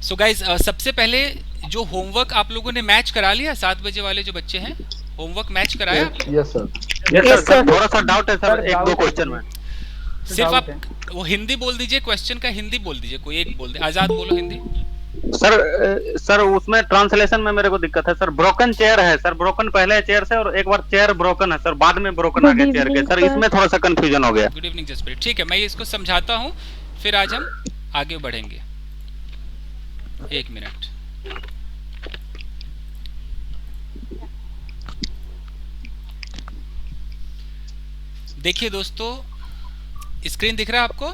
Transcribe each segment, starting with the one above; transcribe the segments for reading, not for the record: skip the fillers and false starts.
So guys सबसे पहले जो होमवर्क आप लोगों ने मैच करा लिया, 7 बजे वाले जो बच्चे हैं, होमवर्क मैच कराया यस आपने? Yes sir. Yes yes sir, sir. थोड़ा सा डाउट है सर, सर एक दो डाउट है क्वेश्चन में। सिर्फ डाउट आप है। वो हिंदी बोल दीजिए, क्वेश्चन का हिंदी बोल दीजिए, कोई एक बोल दे। आजाद बोलो हिंदी। सर उसमें ट्रांसलेशन में मेरे को दिक्कत है सर। ब्रोकन चेयर है सर, ब्रोकन पहले है चेयर से, और एक बार चेयर ब्रोकन है सर, बाद में ब्रोकन आ गुड गया चेयर के। Evening sir sir. इसमें थोड़ा सा कंफ्यूजन हो गया। Good evening Jaspreet. ठीक है, मैं ये इसको समझाता हूँ, फिर आज हम आगे बढ़ेंगे। एक मिनट। देखिए दोस्तों, स्क्रीन दिख रहा है आपको?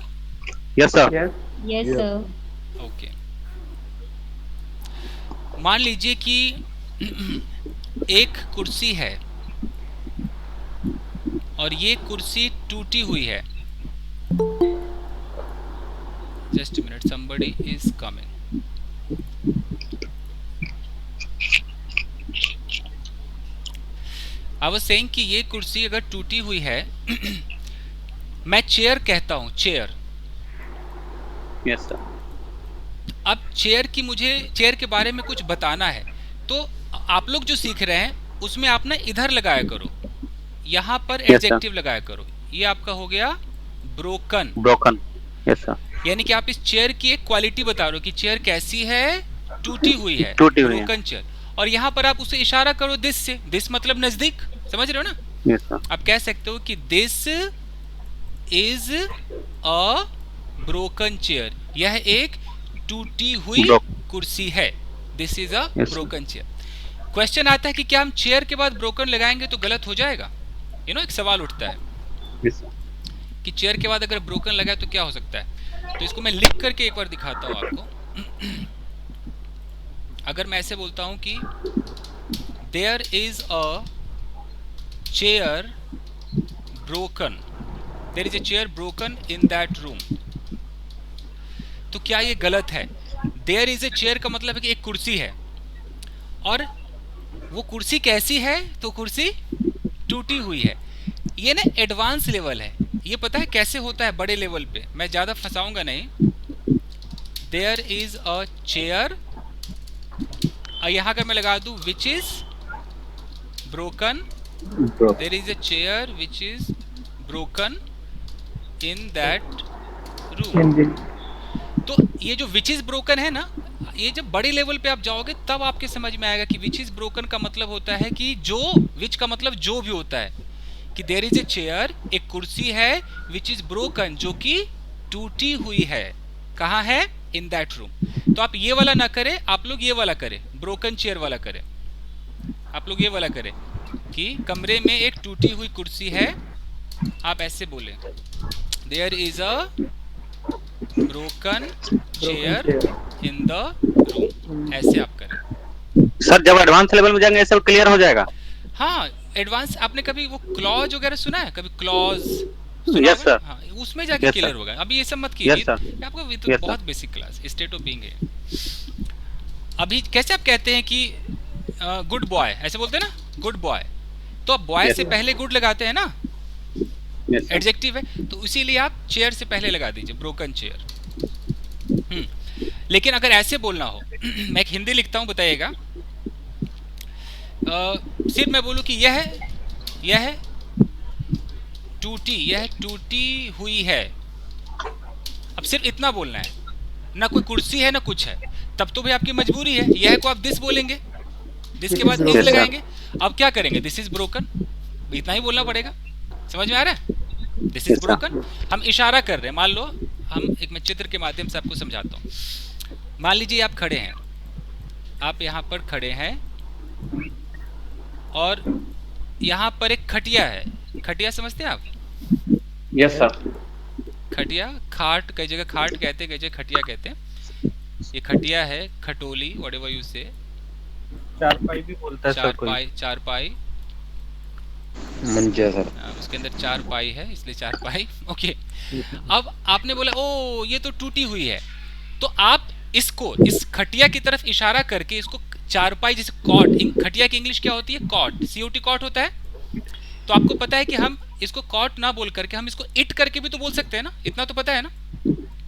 Yes sir. Yes yes Yes. Sir. Okay. मान लीजिए कि एक कुर्सी है और ये कुर्सी टूटी हुई है। Just minute, somebody is coming. I was saying कि ये कुर्सी अगर टूटी हुई है मैं चेयर कहता हूँ, चेयर। Yes sir. अब चेयर की, मुझे चेयर के बारे में कुछ बताना है, तो आप लोग जो सीख रहे हैं उसमें आप ना इधर लगाया करो, यहाँ पर Yes, sir. एडजेक्टिव लगाया करो। ये आपका हो गया ब्रोकन। ब्रोकन। Yes sir. यानी कि आप इस चेयर की एक क्वालिटी बता रहे हो कि चेयर कैसी है, टूटी हुई है, टूटी हुई है। Broken chair. और यहाँ पर आप उसे इशारा करो दिस से, दिस मतलब नजदीक, समझ रहे हो ना? Yes sir. आप कह सकते हो कि this is a broken chair, यह एक टूटी हुई कुर्सी है। This is a Yes, sir. Broken chair. Question आता है कि क्या हम चेयर के बाद ब्रोकन लगाएंगे तो गलत हो जाएगा? एक सवाल उठता है यस सर। कि चेयर के बाद अगर ब्रोकन लगाए तो क्या हो सकता है। तो इसको मैं लिख करके एक बार दिखाता हूँ आपको। अगर मैं ऐसे बोलता हूँ कि there is a chair broken, there is a chair broken in that room, तो क्या ये गलत है? देयर इज अ चेयर का मतलब है कि एक कुर्सी है, और वो कुर्सी कैसी है? तो कुर्सी टूटी हुई है। ये ना एडवांस लेवल है, ये पता है कैसे होता है बड़े लेवल पे, मैं ज्यादा फंसाऊंगा नहीं। देयर इज अ चेयर, यहाँ अगर मैं लगा दूं which is broken, there is a chair which is broken in that room. Hindi. तो ये जो विच इज ब्रोकन है ना, ये जब बड़े लेवल पे आप जाओगे तब आपके समझ में आएगा कि विच इज ब्रोकन का मतलब होता है कि जो, विच का मतलब जो भी होता है, कि देयर इज ए चेयर, एक कुर्सी है, विच इज ब्रोकन, जो कि टूटी हुई है। कहाँ है? इन दैट रूम। तो आप ये वाला ना करें, आप लोग ये वाला करें, ब्रोकन चेयर वाला करें। आप लोग ये वाला करें कि कमरे में एक टूटी हुई कुर्सी है, आप ऐसे बोले there is a broken chair in the room, ऐसे आप करें। सर जब एडवांस लेवल में जाएंगे सब क्लियर हो जाएगा। हाँ, एडवांस आपने कभी वो क्लॉज वगैरह सुना है? कभी क्लॉज Yes, sir. हाँ, उसमें जाके Yes, क्लियर sir. होगा। अभी ये सब मत Yes, कीजिए, sir. ये आपको ये तो Yes, sir. बहुत basic class, state of being है। अभी कैसे आप कहते हैं कि गुड बॉय, ऐसे बोलते हैं ना, गुड बॉय, तो आप बॉय Yes, से sir. पहले गुड लगाते हैं ना, यस सर। एडजेक्टिव है, तो इसीलिए आप चेयर से पहले लगा दीजिए, ब्रोकन चेयर। लेकिन अगर ऐसे बोलना हो मैं एक हिंदी लिखता हूँ, बताइएगा। सिर्फ मैं बोलूँ कि यह टूटी, यह टूटी हुई है, अब सिर्फ इतना बोलना है, ना कोई कुर्सी है ना कुछ है, तब तो भाई आपकी मजबूरी है, यह को आप दिस बोलेंगे, दिस के बाद Yes, इज sir. लगाएंगे। अब क्या करेंगे? दिस इज ब्रोकन, इतना ही बोलना पड़ेगा। समझ में आ रहा है? This is Yes, sir. Broken. हम इशारा कर रहे हैं, मान लो हम एक, मैं चित्र के माध्यम से आपको समझाता हूँ। मान लीजिए आप खड़े हैं, आप यहाँ पर खड़े हैं और यहाँ पर एक खटिया है। खटिया समझते हैं आप? Yes sir. खटिया, खाट, कई जगह खाट कहते हैं, कई जगह खटिया कहते हैं। ये खटिया है, खटोली, व्हाटएवर यू से, चारपाई भी बोलता है सर कोई। चारपाई, चारपाई, मंजा सर। उसके अंदर चार पाई है इसलिए चारपाई। ओके। अब आपने बोला ओ ये तो टूटी हुई है, तो आप इसको, इस खटिया की तरफ इशारा करके इसको चारपाई, जैसे कॉट, खटिया की इंग्लिश क्या होती है? कॉट, COT कॉट होता है। तो आपको पता है कि हम इसको कॉट ना बोल करके हम इसको इट करके भी तो बोल सकते हैं ना, इतना तो पता है ना,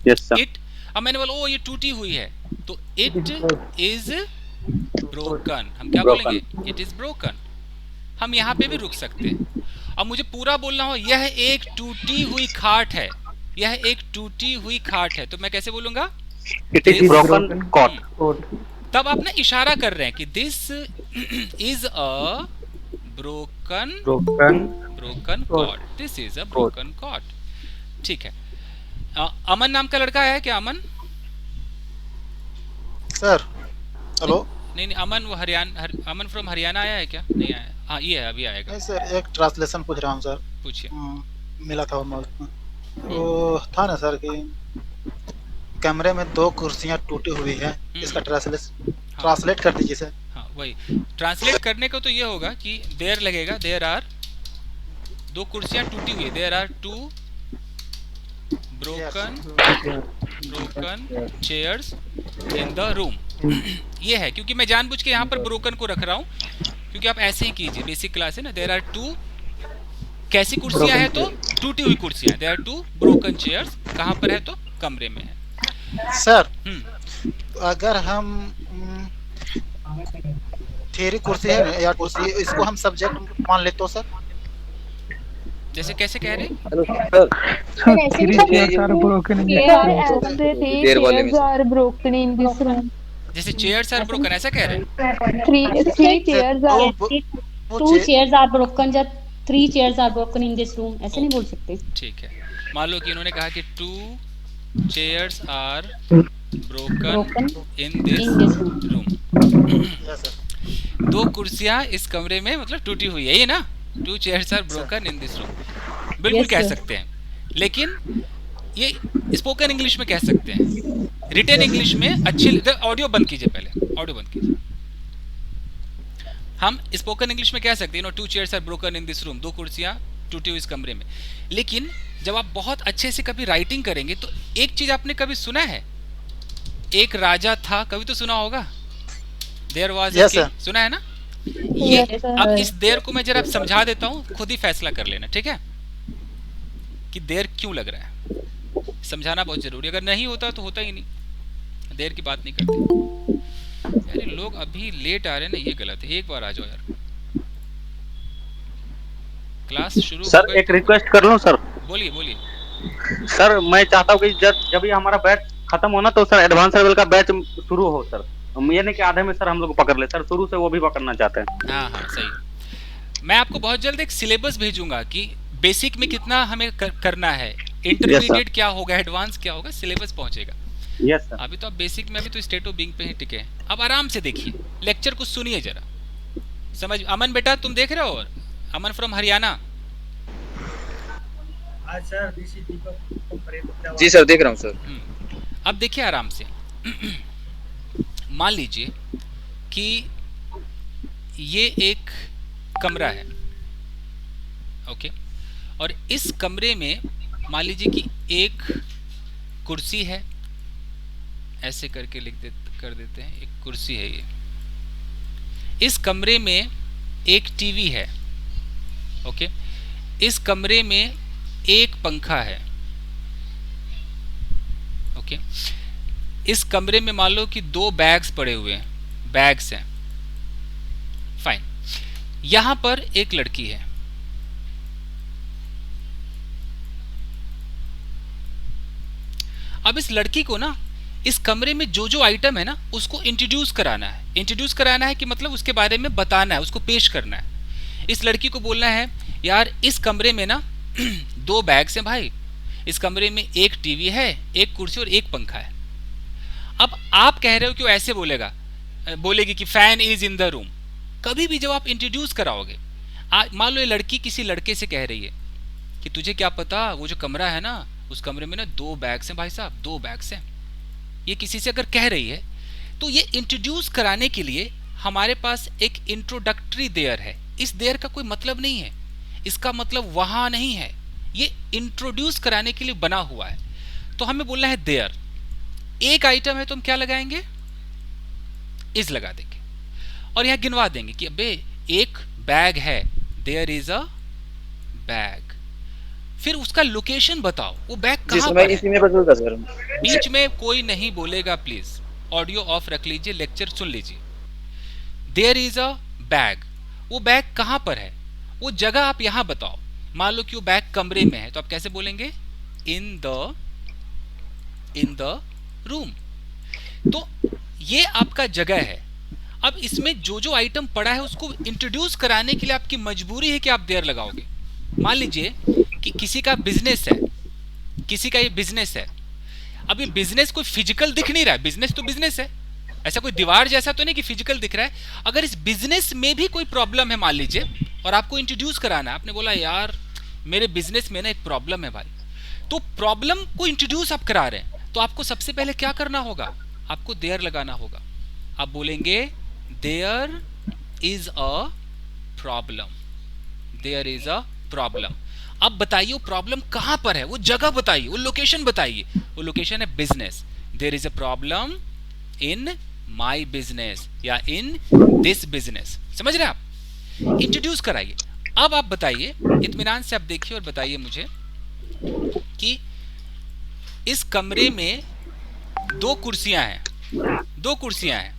यस सर। इट। अब मैंने बोला ओ ये टूटी हुई है, तो इट इज ब्रोकन, हम क्या ब्रोकन। बोलेंगे? It is broken. हम यहाँ पे भी रुक सकते हैं। अब मुझे पूरा बोलना हो, यह एक टूटी हुई खाट है, यह एक टूटी हुई खाट है, तो मैं कैसे बोलूंगा? It is this, broken cot. तब आप ना इशारा कर रहे हैं कि this is a broken, broken broken cot, this is a broken cot. ठीक है। अमन नाम का लड़का है क्या? अमन? Sir hello. नहीं नहीं, अमन वो अमन फ्रॉम हरियाणा आया है क्या? नहीं आया। हाँ ये है, अभी आएगा। नहीं सर, एक ट्रांसलेशन पूछ रहा हूँ सर। पूछिए। मिला था वो वो था ना सर कि कमरे में 2 कुर्सियां टूटी हुई है, इसका ट्रांसलेट कर दीजिए सर। हाँ वही ट्रांसलेट करने को तो ये होगा कि देयर लगेगा, देयर आर 2 कुर्सियां टूटी हुई है, there are 2 broken chairs in the room. ये है, क्योंकि मैं जानबूझ के यहाँ पर ब्रोकन को रख रहा हूँ, क्योंकि आप ऐसे ही कीजिए, बेसिक क्लास है ना। देयर आर 2 कैसी कुर्सियां हैं? तो टूटी हुई कुर्सियां। देयर आर 2 ब्रोकन चेयर्स, कहाँ पर है? तो कमरे में है। सर अगर हम थ्री कुर्सी है या कुर्सी, इसको हम सब्जेक्ट मान ले तो सर? जैसे कैसे कह रहे? Hello sir, Three chairs are broken in this there room. वाले में Are broken in this room. जैसे चेयर्स आर ब्रोकन, ऐसा कह रहे हैं? Three chairs are. Two chairs are broken या three chairs are broken in this room, ऐसे नहीं बोल सकते। ठीक है। मान लो कि इन्होंने कहा कि 2 chairs are broken in this room। दो कुर्सियां इस कमरे में मतलब टूटी हुई है, ये ना? 2 chairs are broken in this room, बिल्कुल कह सकते हैं। लेकिन ये स्पोकन इंग्लिश में कह सकते हैं, रिटन इंग्लिश में अच्छी। ऑडियो बंद कीजिए, पहले ऑडियो बंद कीजिए। हम स्पोकन इंग्लिश में कह सकते हैं 2 chairs are broken in this room, 2 कुर्सियां टूटी हुई इस कमरे में। लेकिन जब आप बहुत अच्छे से कभी राइटिंग करेंगे तो एक चीज आपने कभी सुना है, एक राजा था, कभी तो सुना होगा, देयर वाज अ किंग, सुना है ना? ये अब इस देर को मैं जरा समझा देता हूँ, खुद ही फैसला कर लेना, ठीक है? कि देर क्यों लग रहा है, समझाना बहुत जरूरी। अगर नहीं होता तो होता ही नहीं, देर की बात नहीं करते यार। ये लोग अभी लेट आ रहे हैं ना, ये गलत है। एक बार आ जाओ यार, क्लास शुरू। सर एक रिक्वेस्ट कर लूं सर? बोलिए बोलिए। सर मैं चाहता हूँ कि जब ये हमारा बैच खत्म होना तो सर एडवांस लेवल का बैच शुरू हो सर। ये नहीं कि आधे में सर हम लोग पकड़ ले, सर शुरू से वो भी पकड़ना चाहते हैं। हाँ हाँ सही। मैं आपको बहुत जल्द एक सिलेबस भेजूंगा कि बेसिक में कितना हमें करना है, इंटरमीडिएट क्या होगा, एडवांस क्या होगा, सिलेबस पहुंचेगा। Yes sir. अभी तो आप बेसिक में, अभी तो स्टेट ऑफ बीइंग पे ही टिके हैं। अब आराम से देखिए, लेक्चर को सुनिए जरा, समझ। अमन बेटा तुम देख रहे हो? अमन फ्रॉम हरियाणा। जी सर, देख रहा हूँ सर। अब देखिए आराम से। मान लीजिए कि ये एक कमरा है, ओके, और इस कमरे में मान लीजिए कि एक कुर्सी है, ऐसे करके कर देते हैं, एक कुर्सी है ये। इस कमरे में एक टीवी है, ओके। इस कमरे में एक पंखा है, ओके। इस कमरे में मान लो कि 2 बैग्स पड़े हुए हैं, बैग्स हैं, फाइन। यहां पर एक लड़की है, अब इस लड़की को ना इस कमरे में जो जो आइटम है ना उसको इंट्रोड्यूस कराना है। इंट्रोड्यूस कराना है कि मतलब उसके बारे में बताना है, उसको पेश करना है। इस लड़की को बोलना है यार इस कमरे में ना 2 बैग्स हैं भाई, इस कमरे में एक टीवी है, एक कुर्सी और एक पंखा है। अब आप कह रहे हो कि वो ऐसे बोलेगी कि fan is in the room. कभी भी जब आप इंट्रोड्यूस कराओगे, मान लो ये लड़की किसी लड़के से कह रही है कि तुझे क्या पता वो जो कमरा है ना उस कमरे में ना 2 बैग्स हैं भाई साहब, 2 बैग्स हैं। ये किसी से अगर कह रही है तो ये इंट्रोड्यूस कराने के लिए हमारे पास एक इंट्रोडक्टरी देयर है। इस देयर का कोई मतलब नहीं है, इसका मतलब वहां नहीं है, ये इंट्रोड्यूस कराने के लिए बना हुआ है। तो हमें बोलना है देयर। एक आइटम है तो हम क्या लगाएंगे? इज लगा देंगे और यहां गिनवा देंगे कि अबे एक बैग है, देयर इज अ बैग। फिर उसका लोकेशन बताओ, वो बैग कहां पर है? इसी में बदलता सर। बीच में कोई नहीं बोलेगा प्लीज, ऑडियो ऑफ रख लीजिए, लेक्चर सुन लीजिए। देयर इज अ बैग, वो बैग कहाँ पर है, वो जगह आप यहाँ बताओ। मान लो कि वो बैग कमरे में है, तो आप कैसे बोलेंगे? इन द रूम। तो ये आपका जगह है। अब इसमें जो जो आइटम पड़ा है उसको इंट्रोड्यूस कराने के लिए आपकी मजबूरी है कि आप देयर लगाओगे। मान लीजिए कि किसी का बिजनेस है, किसी का ये बिजनेस है। अब ये बिजनेस कोई फिजिकल दिख नहीं रहा है, बिजनेस तो बिजनेस है, ऐसा कोई दीवार जैसा तो नहीं कि फिजिकल दिख रहा है। अगर इस बिजनेस में भी कोई प्रॉब्लम है मान लीजिए, और आपको इंट्रोड्यूस कराना है, आपने बोला यार मेरे बिजनेस में ना एक प्रॉब्लम है भाई, तो प्रॉब्लम को इंट्रोड्यूस आप करा रहे हैं, तो आपको सबसे पहले क्या करना होगा? आपको देयर लगाना होगा। आप बोलेंगे there is a problem, there is a problem. अब बताइए वो प्रॉब्लम कहां पर है, वो जगह बताइए, वो लोकेशन बताइए। वो लोकेशन है business. There is a problem in my business या इन दिस बिजनेस। समझ रहे हैं आप? इंट्रोड्यूस कराइए। अब आप बताइए, इत्मीनान से आप देखिए और बताइए मुझे कि इस कमरे में 2 कुर्सियां हैं, 2 कुर्सियां हैं।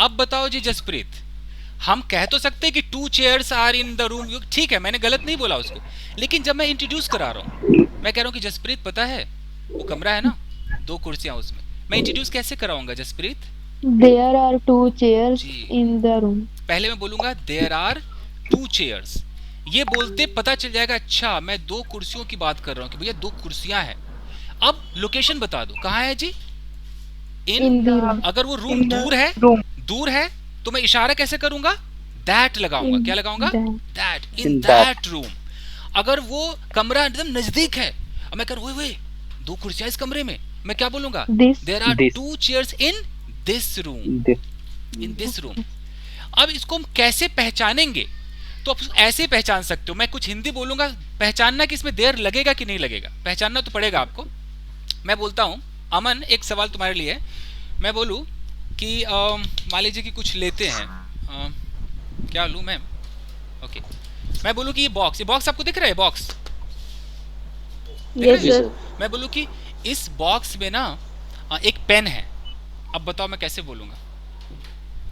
अब बताओ जी जसप्रीत, हम कह तो सकते हैं कि 2 chairs are in the room, ठीक है, मैंने गलत नहीं बोला उसको, लेकिन जब मैं इंट्रोड्यूस करा रहा हूं, मैं कह रहा हूं कि जसप्रीत पता है वो कमरा है ना, 2 कुर्सियां उसमें, मैं इंट्रोड्यूस कैसे कराऊंगा Jasprit? There are 2 chairs ji. in the room. पहले मैं बोलूंगा देयर आर 2 चेयर्स। ये बोलते पता चल जाएगा अच्छा मैं 2 कुर्सियों की बात कर रहा हूं कि भैया 2 कुर्सियां हैं। अब लोकेशन बता दो कहां है जी? In the room. अगर वो रूम दूर है तो मैं इशारा कैसे करूंगा? दैट लगाऊंगा। क्या लगाऊंगा? That, in that room. अगर वो कमरा एकदम नजदीक है और मैं कर वो 2 कुर्सियां इस कमरे में, मैं क्या बोलूंगा? This. There are 2 chairs in this room, in this room. अब इसको हम कैसे पहचानेंगे? तो आप ऐसे पहचान सकते हो, मैं कुछ हिंदी बोलूंगा, पहचानना कि इसमें देर लगेगा कि नहीं लगेगा, पहचानना तो पड़ेगा आपको। मैं बोलता हूं अमन, एक सवाल तुम्हारे लिए है। मैं बोलूं कि मान लीजिए कि कुछ लेते हैं, क्या लूं मैं? ओके, मैं बोलूं कि ये बॉक्स आपको दिख रहा है? Box Yes, sir. मैं बोलूं कि इस बॉक्स में ना एक पेन है। अब बताओ मैं कैसे बोलूंगा?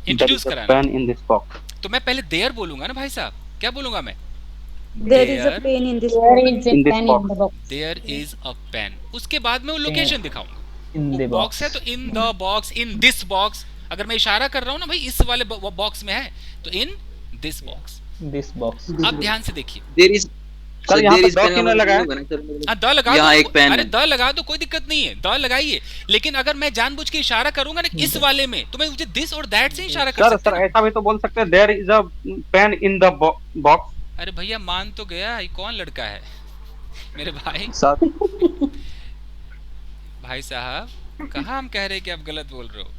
इंट्रोड्यूस कराना। Pain in this box. तो मैं पहले देयर बोलूंगा ना भाई साहब, क्या बोलूंगा मैं? There is a pen in this box. There is a In this pen box. in the box. There is a pen. उसके बाद में वो लोकेशन दिखाऊंगा। In the बॉक्स है तो इन the box, in this box. अगर मैं इशारा कर रहा हूं ना भाई इस वाले बॉक्स में है, तो in this box. This box. अब ध्यान से देखिए। देयर इज सर यहाँ पे पेन डॉट क्यों लगा है? हाँ, द लगा यहाँ दो, एक पेन अरे है। द लगा दो, कोई दिक्कत नहीं है, द लगाइए। लेकिन अगर मैं जानबूझ के इशारा करूंगा ना इस वाले में, तो मैं मुझे दिस और दैट से इशारा कर सकता सर हूं। ऐसा भी तो बोल सकते हैं there is a pen in the box. अरे भैया मान तो गया, ये कौन लड़का है मेरे भाई? भाई साहब कहाँ हम कह रहे हैं कि आप गलत बोल रहे हो?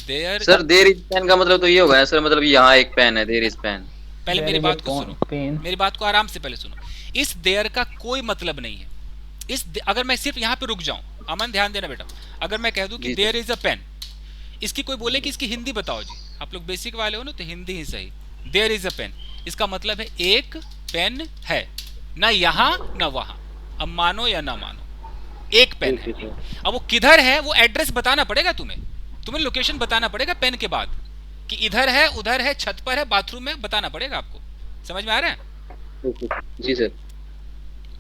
There sir there is pen का मतलब तो ये होगा सर, मतलब यहाँ एक पेन है, देयर इज पेन। पहले मेरी बात को सुनो, Pen. मेरी बात को आराम से पहले सुनो। इस देयर का कोई मतलब नहीं है। अगर मैं सिर्फ यहाँ पे रुक जाऊं, अमन ध्यान देना बेटा, अगर मैं कह दूं कि जी, देयर इज अ पेन, इसकी कोई बोले कि इसकी हिंदी बताओ जी, आप लोग बेसिक वाले हो ना तो हिंदी ही सही। देयर इज अ पेन, इसका मतलब है एक पेन है, ना यहाँ ना वहां। अब मानो या ना मानो, एक पेन है। अब वो किधर है वो एड्रेस बताना पड़ेगा तुम्हें लोकेशन बताना पड़ेगा पेन के बाद, कि इधर है, उधर है, छत पर है, बाथरूम में, बताना पड़ेगा आपको। समझ में आ रहा है? जी सर।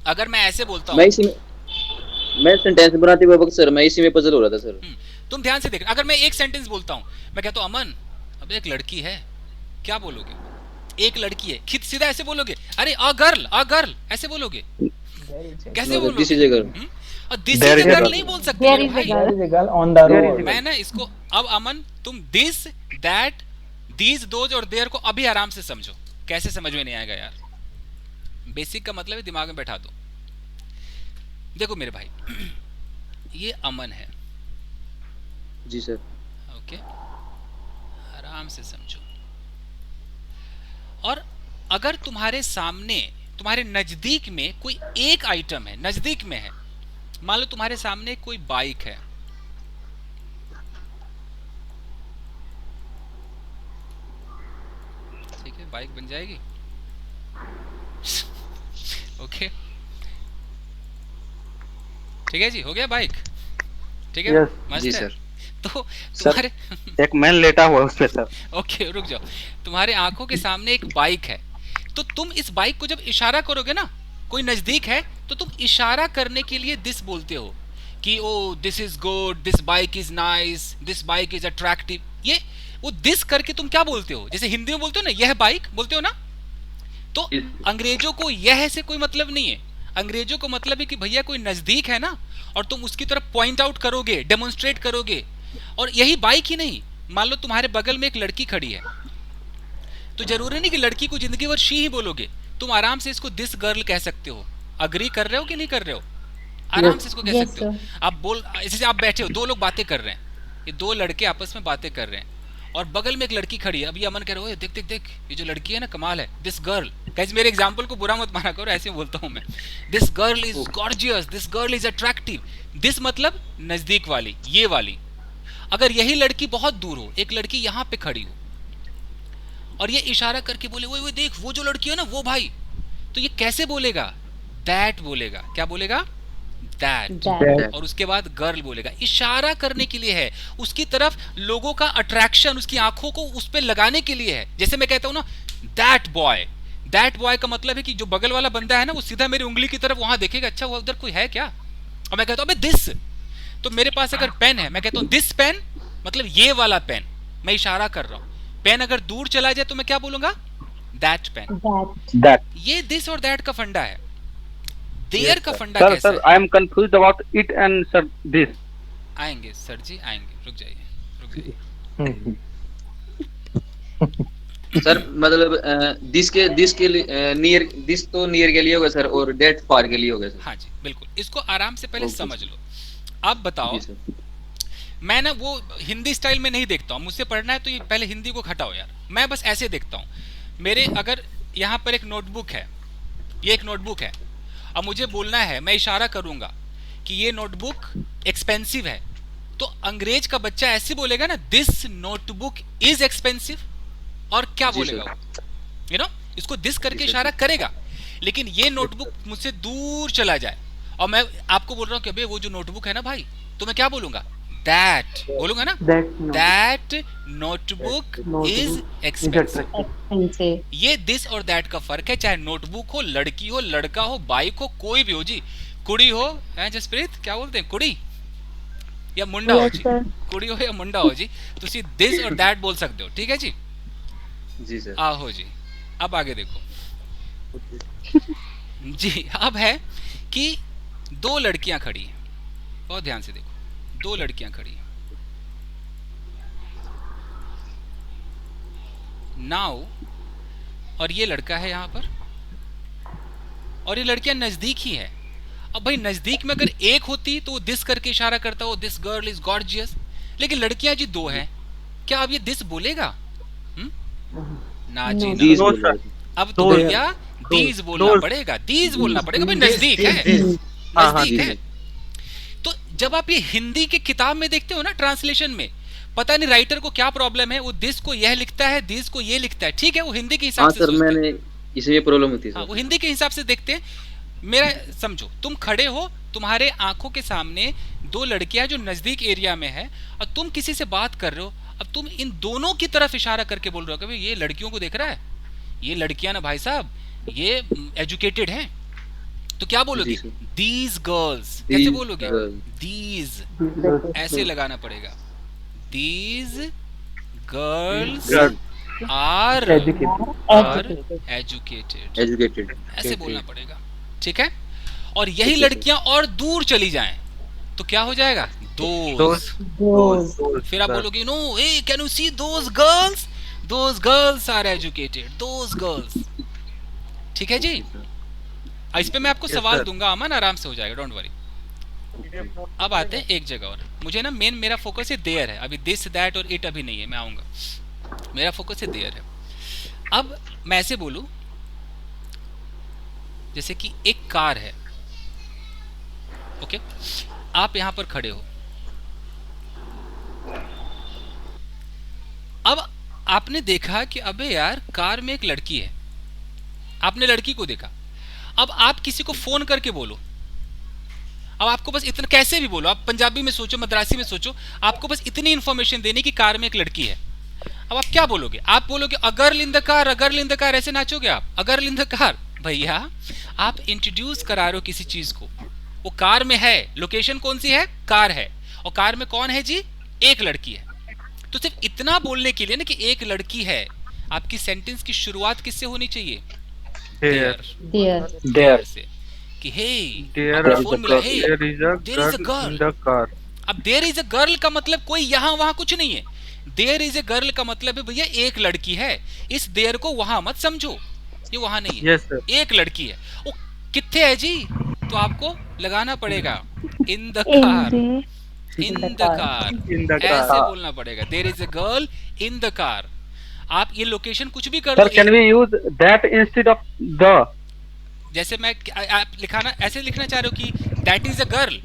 अगर मैं ऐसे बोलता मैं हूँ, इसी में मैं सेंटेंस बनाते हुए वक्त सर मैं इसी में पजल हो रहा था सर। तुम ध्यान से देखना। अगर मैं एक सेंटेंस बोलता हूँ, मैं कहता हूँ अमन अब एक लड़की है, क्या बोलोगे? एक लड़की है, खिद सीधा ऐसे बोलोगे? अरे अ गर्ल ऐसे बोलोगे? कैसे बोलोगे? This is a girl. और दिस इज अ गर्ल नहीं बोल सकते There मेरे is a भाई। girl. There is a girl on the road. मैं ना इसको अब अमन तुम दिस दैट दीज दोज और देयर को अभी आराम से समझो। कैसे समझ में नहीं आएगा यार? बेसिक का मतलब है दिमाग में बैठा दो। देखो मेरे भाई, ये अमन है, जी सर। ओके, आराम से समझो। और अगर तुम्हारे सामने, तुम्हारे नजदीक में कोई एक आइटम है, नजदीक में है, मान लो तुम्हारे सामने कोई बाइक है, ठीक है, बाइक बन जाएगी ओके, ठीक है जी, हो गया बाइक, ठीक है, Yes. मस्त जी है। सर। तो सर तुम्हारे एक मैन लेटा हुआ है उस पे सर। ओके रुक जाओ, तुम्हारे आंखों के सामने एक बाइक है, तो तुम इस बाइक को जब इशारा करोगे ना, कोई नजदीक है तो तुम इशारा करने के लिए दिस बोलते हो कि oh this is good, this bike is nice, this bike is attractive. ये वो दिस करके तुम क्या बोलते हो, जैसे हिंदी में बोलते हो ना यह बाइक बोलते हो ना, तो अंग्रेजों को यह से कोई मतलब नहीं है। अंग्रेजों को मतलब है कि भैया कोई नजदीक है ना, और तुम उसकी तरफ पॉइंट आउट करोगे, डेमोन्स्ट्रेट करोगे। और यही बाइक ही नहीं, मान लो तुम्हारे बगल में एक लड़की खड़ी है, तो जरूरी नहीं कि लड़की को जिंदगी भर शी ही बोलोगे, तुम आराम से इसको दिस गर्ल कह सकते हो। अग्री कर रहे हो कि नहीं कर रहे हो? आराम से इसको कह Yes, सकते हो। आप बोल, जैसे आप बैठे हो, दो लोग बातें कर रहे हैं, ये दो लड़के आपस में बातें कर रहे हैं, और बगल में एक लड़की खड़ी है। अभी अमन कह रहा है देख देख देख ये जो लड़की है ना कमाल है, दिस गर्ल। गाइस मेरे एग्जांपल को बुरा मत माना करो, ऐसे बोलता हूं मैं, this girl is gorgeous, this girl is attractive. This मतलब नजदीक वाली, ये वाली। अगर यही लड़की बहुत दूर हो, एक लड़की यहाँ पे खड़ी हो और ये इशारा करके बोले वो देख वो जो लड़की है ना वो भाई, तो ये कैसे बोलेगा? दैट बोलेगा। क्या बोलेगा? दैट। और उसके बाद गर्ल बोलेगा। इशारा करने के लिए है, उसकी तरफ लोगों का अट्रैक्शन उसकी आंखों को उस पर लगाने के लिए है। जैसे मैं कहता हूं ना दैट बॉय, दैट बॉय का मतलब है कि जो बगल वाला बंदा है ना वो सीधा मेरी उंगली की तरफ वहां देखेगा, अच्छा वो उधर कोई है क्या। और मैं कहता हूं अबे दिस, तो मेरे पास अगर पेन है मैं कहता हूं दिस पेन, मतलब ये वाला पेन, मैं इशारा कर रहा हूं। पेन अगर दूर चला जाए तो मैं क्या बोलूंगा? That pain. दैट ये दिस और दैट का फंडा है। देयर का फंडा सर कैसा सर है? I am confused about it and sir this. आएंगे सर जी आएंगे, रुक जाइए रुक जाइए। सर मतलब दिस के नियर, दिस तो नियर के लिए होगा सर, और डेट फार के लिए होगा सर। हाँ जी बिल्कुल, इसको आराम से पहले समझ लो। आप बताओ, जी सर। मैं ना वो हिंदी स्टाइल में नहीं देखता हूँ, मुझसे पढ़ना है तो ये पहले हिंदी को हटाओ यार, मैं बस ऐसे देखता हूँ। मेरे अगर यहाँ पर एक नोटबुक है, ये एक नोटबुक है, अब मुझे बोलना है, मैं इशारा करूंगा कि ये नोटबुक एक्सपेंसिव है, तो अंग्रेज का बच्चा ऐसे बोलेगा ना दिस नोटबुक इज एक्सपेंसिव। और क्या जी बोलेगा सर। वो, यू नो, इसको दिस करके जी सर। इशारा करेगा। लेकिन ये नोटबुक मुझसे दूर चला जाए और मैं आपको बोल रहा हूँ कि अबे वो जो नोटबुक है ना भाई, तो मैं क्या बोलूंगा? दैट बोलूंगा ना, that notebook is expensive. expensive. ये दिस और दैट का फर्क है, चाहे नोटबुक हो, लड़की हो, लड़का हो, बाइक हो, कोई भी हो जी, कुड़ी हो, हैं जसप्रीत क्या बोलते हैं, कुड़ी या मुंडा हो Yes, जी, sir. कुड़ी हो या मुंडा हो जी, तो सिर्फ दिस और दैट बोल सकते हो, ठीक है जी। जी सर। आहो जी, अब आगे देखो जी। अब है कि दो लड़कियां खड़ी हैं, बहुत ध्यान से देखो, दो लड़कियां खड़ी हैं। नाउ, और ये लड़का है यहां पर, और ये लड़कियां नजदीक ही है। अब भाई नजदीक में अगर एक होती तो वो दिस करके इशारा करता, वो दिस गर्ल इज गॉर्जियस। लेकिन लड़कियां जी दो हैं, क्या अब ये दिस बोलेगा? ना जी ना। दीज नो बोल सर। रहे थे। अब तो भैया दीज बोलना पड़ेगा, दीज बोलना पड़ेगा भाई, नजदीक है, नजदीक है। तो जब आप ये हिंदी के किताब में देखते हो ना ट्रांसलेशन में, पता नहीं राइटर को क्या प्रॉब्लम है, वो दिस को यह लिखता है, दिस को ये लिखता है, ठीक है, वो हिंदी के हिसाब हाँ से सर, सोचते हैं। मैंने इसमें प्रॉब्लम होती है हाँ, सर। वो हिंदी के हिसाब से देखते हैं। मेरा समझो, तुम खड़े हो, तुम्हारे आंखों के सामने दो लड़कियां जो नजदीक एरिया में है, और तुम किसी से बात कर रहे हो, अब तुम इन दोनों की तरफ इशारा करके बोल रहे हो कि भाई ये लड़कियों को देख रहा है, ये लड़कियां ना भाई साहब ये एजुकेटेड हैं, तो क्या बोलोगे? जी सर। These girls. कैसे These बोलोगे? girls. दीज, ऐसे लगाना पड़ेगा। These girls Girls. Are Educated. Educated, educated. ऐसे बोलना पड़ेगा, ठीक है। और यही लड़कियां और दूर चली जाएं तो क्या हो जाएगा? दोस। Those. फिर आप बोलोगे नो, ए can you see those girls, those girls are educated, those girls, ठीक है जी। इस पे मैं आपको सवाल दूंगा अमन, आराम से हो जाएगा, डोंट वरी। अब आते हैं एक जगह और, मुझे ना मेरा फोकस है देयर है, अभी दिस दैट और इट अभी नहीं है, मैं आऊंगा, मेरा फोकस है देयर है। अब मैं ऐसे बोलूं जैसे कि एक कार है, ओके, आप यहां पर खड़े हो, अब आपने देखा कि अबे यार कार में एक लड़की है, आपने लड़की को देखा, अब आप किसी को फोन करके बोलो, अब आपको बस इतना, कैसे भी बोलो, आप पंजाबी में सोचो, मद्रासी में सोचो, आपको बस इतनी इंफॉर्मेशन देनी कि कार में एक लड़की है। अब आप क्या बोलोगे? आप बोलोगे अ girl in the car, a girl in the car, ऐसे नाचोगे आप, अ गर्ल इन द कार। भैया आप इंट्रोड्यूस करा रहे हो किसी चीज को, वो कार में है, लोकेशन कौन सी है? कार है, और कार में कौन है जी? एक लड़की है। तो सिर्फ इतना बोलने के लिए ना कि एक लड़की है, आपकी सेंटेंस की शुरुआत किससे होनी चाहिए? देयर से, कि हे फोन मिला, hey there is a girl. अब देयर इज अ गर्ल का मतलब कोई यहाँ वहां कुछ नहीं है। देयर इज अ गर्ल का मतलब है भैया एक लड़की है। इस देयर को वहां मत समझो, ये वहां नहीं है। एक लड़की है, वो कितने है जी? तो आपको लगाना पड़ेगा in the car, in the car, ऐसे बोलना पड़ेगा। There is a girl in the car. आप ये लोकेशन कुछ भी कर sir, can we use that instead of the? जैसे मैं, आप लिखाना ऐसे लिखना चाह रहे हो कि that is a girl,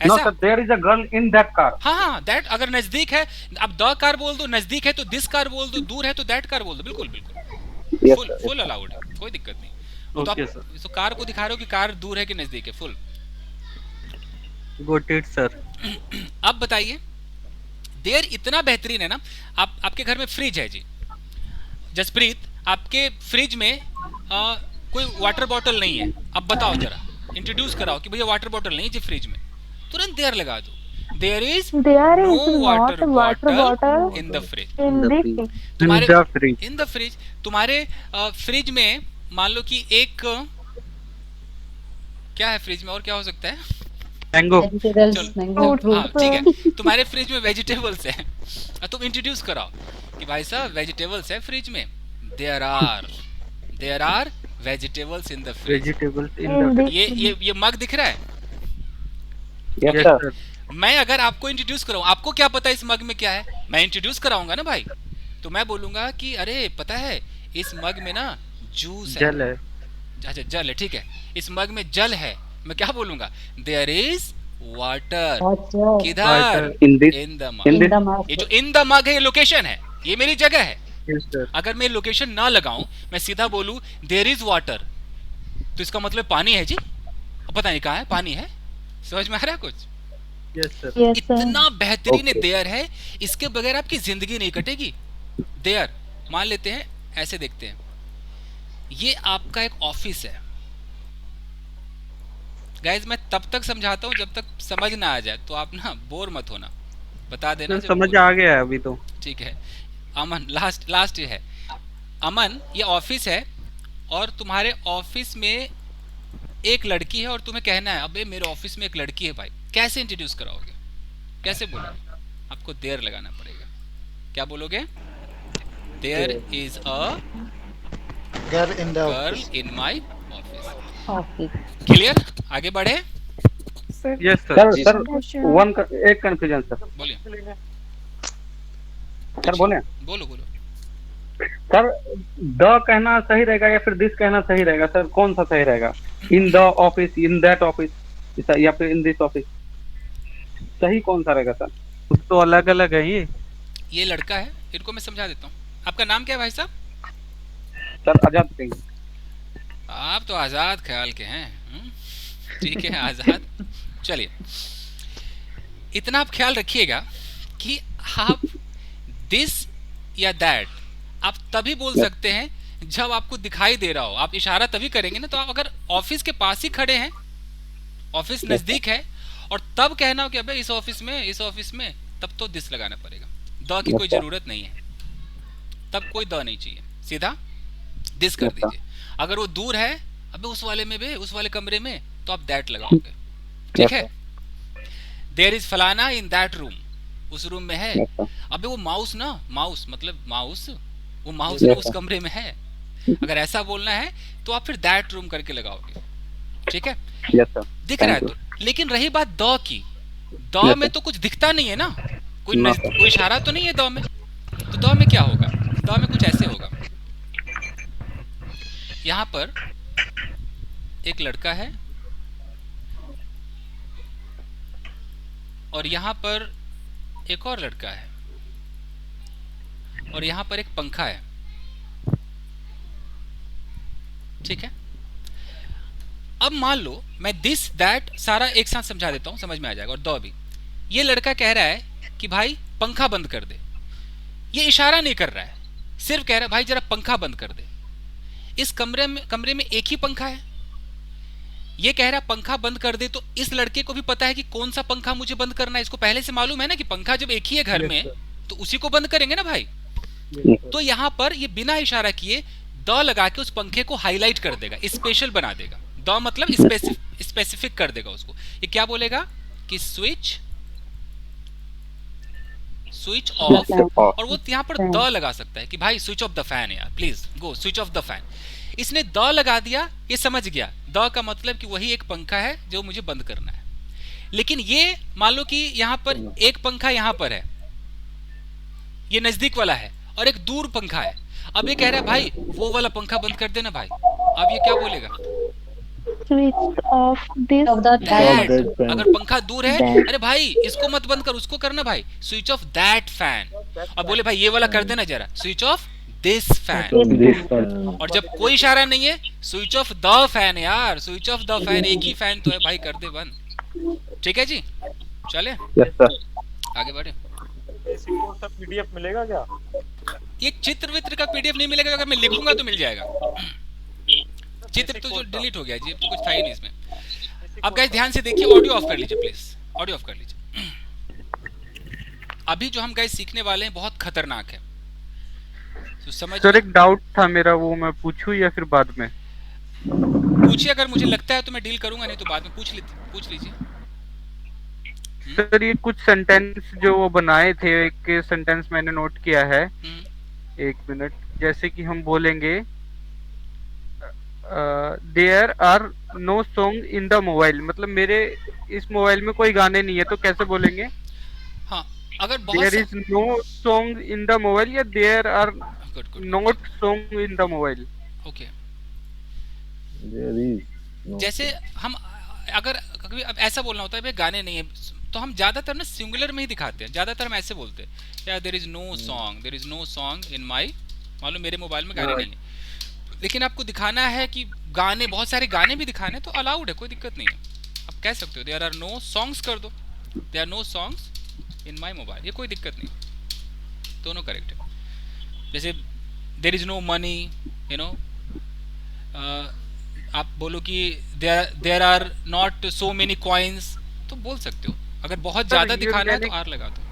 no sir, there is a girl in that car. हाँ, दैट अगर नजदीक है, अब द कार बोल दो, नजदीक है तो दिस कार बोल दो, दूर है तो दैट कार बोल दो, बिल्कुल बिल्कुल फुल अलाउड है, कोई दिक्कत नहीं। तो आप तो कार को दिखा रहे हो कि कार दूर है कि नजदीक है, फुल गॉट इट सर। अब बताइए, देयर इतना बेहतरीन है ना। आपके घर में फ्रिज है जी, जसप्रीत, आपके फ्रिज में कोई वाटर बॉटल नहीं है। अब बताओ जरा, इंट्रोड्यूस कराओ कि भैया वाटर बॉटल नहीं जी फ्रिज में, तुरंत देयर लगा दो। There is no water bottle in the fridge, तुम्हारे इन द फ्रिज। तुम्हारे फ्रिज में मान लो कि एक, क्या है फ्रिज में, और क्या हो सकता है? मैंगो। हाँ ठीक है, तुम्हारे फ्रिज में वेजिटेबल्स है। तुम इंट्रोड्यूस कराओ कि भाई साहब वेजिटेबल्स है फ्रिज में, there are vegetables in the fridge. ये मग दिख रहा है? Yes sir. मैं अगर आपको इंट्रोड्यूस कराऊं, आपको क्या पता इस मग में क्या है? मैं इंट्रोड्यूस कराऊंगा ना भाई, तो मैं बोलूंगा कि अरे पता है इस मग में ना जूस है, जल है। अच्छा जल है, ठीक है, इस मग में जल है। मैं क्या बोलूंगा? There is water. किधर? In the mug. ये जो इन द मग है ये लोकेशन है, ये मेरी जगह है। अगर मैं लोकेशन ना लगाऊं, मैं सीधा बोलूं देयर इज वाटर, तो इसका मतलब पानी है जी। पता नहीं कहाँ है, पानी है। समझ में आ रहा है कुछ? इतना बेहतरीन देयर है, इसके बगैर आपकी जिंदगी नहीं कटेगी। देयर, मान लेते हैं, ऐसे देखते हैं, ये आपका एक ऑफिस है। गाइस मैं तब तक समझाता हूँ जब तक समझ ना आ जाए, तो आप ना बोर मत होना, बता देना समझ आ गया है अभी तो। ठीक है अमन, लास्ट है अमन, ये ऑफिस है और तुम्हारे ऑफिस में एक लड़की है और तुम्हें कहना है अबे मेरे ऑफिस में एक लड़की है भाई, कैसे इंट्रोड्यूस कराओगे? कैसे बोलोगे? आपको देयर लगाना पड़ेगा। क्या बोलोगे? There is a girl in my office. Clear? आगे बढ़े? Yes sir. सर एक कंफ्यूजन सर। बोलिए सर। बोले बोलो सर, द कहना सही रहेगा या फिर दिस कहना सही रहेगा सर? कौन सा सही रहेगा? In the office, in that office, या फिर इन दिस ऑफिस? सही कौन सा रहेगा सर? कुछ तो अलग अलग है ये लड़का है, इनको मैं समझा देता हूँ। आपका नाम क्या है भाई साहब? सर आजाद सिंह। आप तो आजाद ख्याल के हैं। ठीक है आजाद। चलिए इतना आप ख्याल रखिएगा कि आप दिस या दैट आप तभी बोल सकते हैं जब आपको दिखाई दे रहा हो। आप इशारा तभी करेंगे ना, तो आप अगर ऑफिस के पास ही खड़े हैं, ऑफिस नजदीक है, और तब कहना हो कि अबे इस ऑफिस में, तब तो दिस लगाना पड़ेगा। द की कोई जरूरत नहीं है, तब कोई द नहीं चाहिए, सीधा दिस कर दीजिए। अगर वो दूर है, अबे उस वाले कमरे में, तो आप दैट लगाओगे। ठीक है? देयर इज फलाना इन दैट रूम, उस रूम में है। अबे वो माउस ना उस कमरे में है। अगर ऐसा बोलना है तो आप फिर दैट रूम करके लगाओगे। ठीक है? दिख रहा है तो। लेकिन रही बात द की, द में तो कुछ दिखता नहीं है ना, कोई इशारा तो नहीं है द में। तो द में क्या होगा? द में कुछ ऐसे होगा, यहां पर एक लड़का है और यहां पर एक और लड़का है और यहां पर एक पंखा है। ठीक है? अब मान लो मैं दिस दैट सारा एक साथ समझा देता हूँ, समझ में आ जाएगा, और द भी। ये लड़का कह रहा है कि भाई पंखा बंद कर दे। ये इशारा नहीं कर रहा है, सिर्फ कह रहा है भाई जरा पंखा बंद कर दे। इस कमरे में एक ही पंखा है। ये कह रहा है पंखा बंद कर दे, तो इस लड़के को भी पता है कि कौन सा पंखा मुझे बंद करना है। इसको पहले से मालूम है ना कि पंखा जब एक ही है घर में तो उसी को बंद करेंगे ना भाई। तो यहाँ पर ये बिना इशारा किए द लगा के उस पंखे को हाईलाइट कर देगा, स्पेशल बना देगा। द मतलब स्पेसिफिक कर देगा उसको। ये क्या बोलेगा कि स्विच ऑफ, और वो यहाँ पर द लगा सकता है कि भाई स्विच ऑफ द फैन यार, please go switch off the fan. इसने द लगा दिया, ये समझ गया द का मतलब कि वही एक पंखा है जो मुझे बंद करना है। लेकिन ये मान लो कि यहाँ पर एक पंखा यहाँ पर है, ये नजदीक वाला है, और एक दूर पंखा है। अब ये कह रहा है भाई वो वाला पंखा बंद कर देना भाई। अब ये क्या बोलेगा? Switch off this Of the that. fan. अगर पंखा दूर है, That. अरे भाई इसको मत बंद कर, उसको करना भाई, स्विच ऑफ दैट फैन। अब बोले भाई ये वाला कर देना जरा, switch off this fan. This fan. और जब कोई इशारा नहीं है, स्विच ऑफ द फैन यार, स्विच ऑफ द फैन, एक ही फैन तो है भाई, कर दे बंद। ठीक है जी, चले यस सर। आगे बढ़े। पीडीएफ मिलेगा क्या? ये चित्र वित्र का पीडीएफ नहीं मिलेगा, अगर मैं लिखूंगा तो मिल जाएगा। चित्र तो जो डिलीट हो गया जी, अब तो कुछ था ही नहीं इसमें। अब गाइस ध्यान से देखिए, ऑडियो ऑफ कर लीजिए प्लीज, ऑडियो ऑफ कर लीजिए। अभी जो हम गाइस सीखने वाले हैं बहुत खतरनाक है, तो समझ सर एक डाउट था मेरा, वो मैं पूछूं या फिर बाद में? पूछिए, अगर मुझे लगता है तो मैं डील करूंगा, नहीं तो बाद में पूछ लीजिए। सर ये कुछ सेंटेंस जो वो बनाए थे, एक सेंटेंस मैंने नोट किया है, एक मिनट। जैसे कि हम बोलेंगे there are no song in the mobile, मतलब मेरे इस मोबाइल में कोई गाने नहीं है, तो कैसे बोलेंगे? हाँ, अगर there is no song in the mobile या there are not song in the mobile? Okay, There is no. जैसे हम अगर कभी अब ऐसा बोलना होता है भाई गाने नहीं है, तो हम ज्यादातर ना सिंगुलर में ही दिखाते हैं। ज्यादातर हम ऐसे बोलते हैं यार there is no song, there is no song in my, मालूम मेरे मोबाइल में गाने नहीं है। लेकिन आपको दिखाना है कि गाने, बहुत सारे गाने भी दिखाने, तो अलाउड है, कोई दिक्कत नहीं है। आप कह सकते हो देयर आर नो सॉन्ग्स कर दो, there are no songs in my mobile, ये कोई दिक्कत नहीं, दोनों करेक्ट है। जैसे there is no money, you know, आप बोलो कि there are not so many coins, तो बोल सकते हो। अगर बहुत ज्यादा दिखाना है तो आर लगा दो।